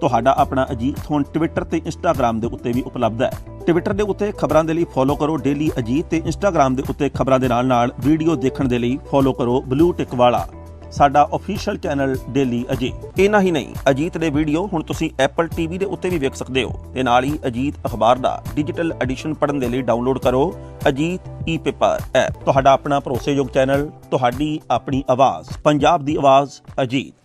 ਤੁਹਾਡਾ ਆਪਣਾ ਅਜੀਤ ਹੁਣ ਟਵਿੱਟਰ ਤੇ ਇੰਸਟਾਗ੍ਰਾਮ ਦੇ ਉੱਤੇ ਵੀ ਉਪਲਬਧ ਹੈ। ਟਵਿੱਟਰ ਦੇ ਉੱਤੇ ਖਬਰਾਂ ਦੇ ਲਈ ਫੋਲੋ ਕਰੋ ਡੇਲੀ ਅਜੀਤ, ਤੇ ਇੰਸਟਾਗ੍ਰਾਮ ਦੇ ਉੱਤੇ ਖਬਰਾਂ ਦੇ ਨਾਲ ਵੀਡੀਓ ਦੇਖਣ ਦੇ ਲਈ ਫੋਲੋ ਕਰੋ ਬਲੂ ਟਿਕ ਵਾਲਾ ਸਾਡਾ ਅਫੀਸ਼ੀਅਲ ਚੈਨਲ ਡੇਲੀ ਅਜੀਤ। ਇੰਨਾ ਹੀ ਨਹੀਂ, ਅਜੀਤ ਦੇ ਵੀਡੀਓ ਹੁਣ ਤੁਸੀਂ ਐਪਲ ਟੀਵੀ ਦੇ ਉੱਤੇ ਵੀ ਵੇਖ ਸਕਦੇ ਹੋ, ਤੇ ਨਾਲ ਹੀ ਅਜੀਤ ਅਖਬਾਰ ਦਾ ਡਿਜੀਟਲ ਐਡੀਸ਼ਨ ਪੜ੍ਹਨ ਦੇ ਲਈ ਡਾਊਨਲੋਡ ਕਰੋ ਅਜੀਤ ਈ-ਪੇਪਰ ਐਪ। ਤੁਹਾਡਾ ਆਪਣਾ ਭਰੋਸੇਯੋਗ ਚੈਨਲ, ਤੁਹਾਡੀ ਆਪਣੀ ਆਵਾਜ਼, ਪੰਜਾਬ ਦੀ ਆਵਾਜ਼ ਅਜੀਤ।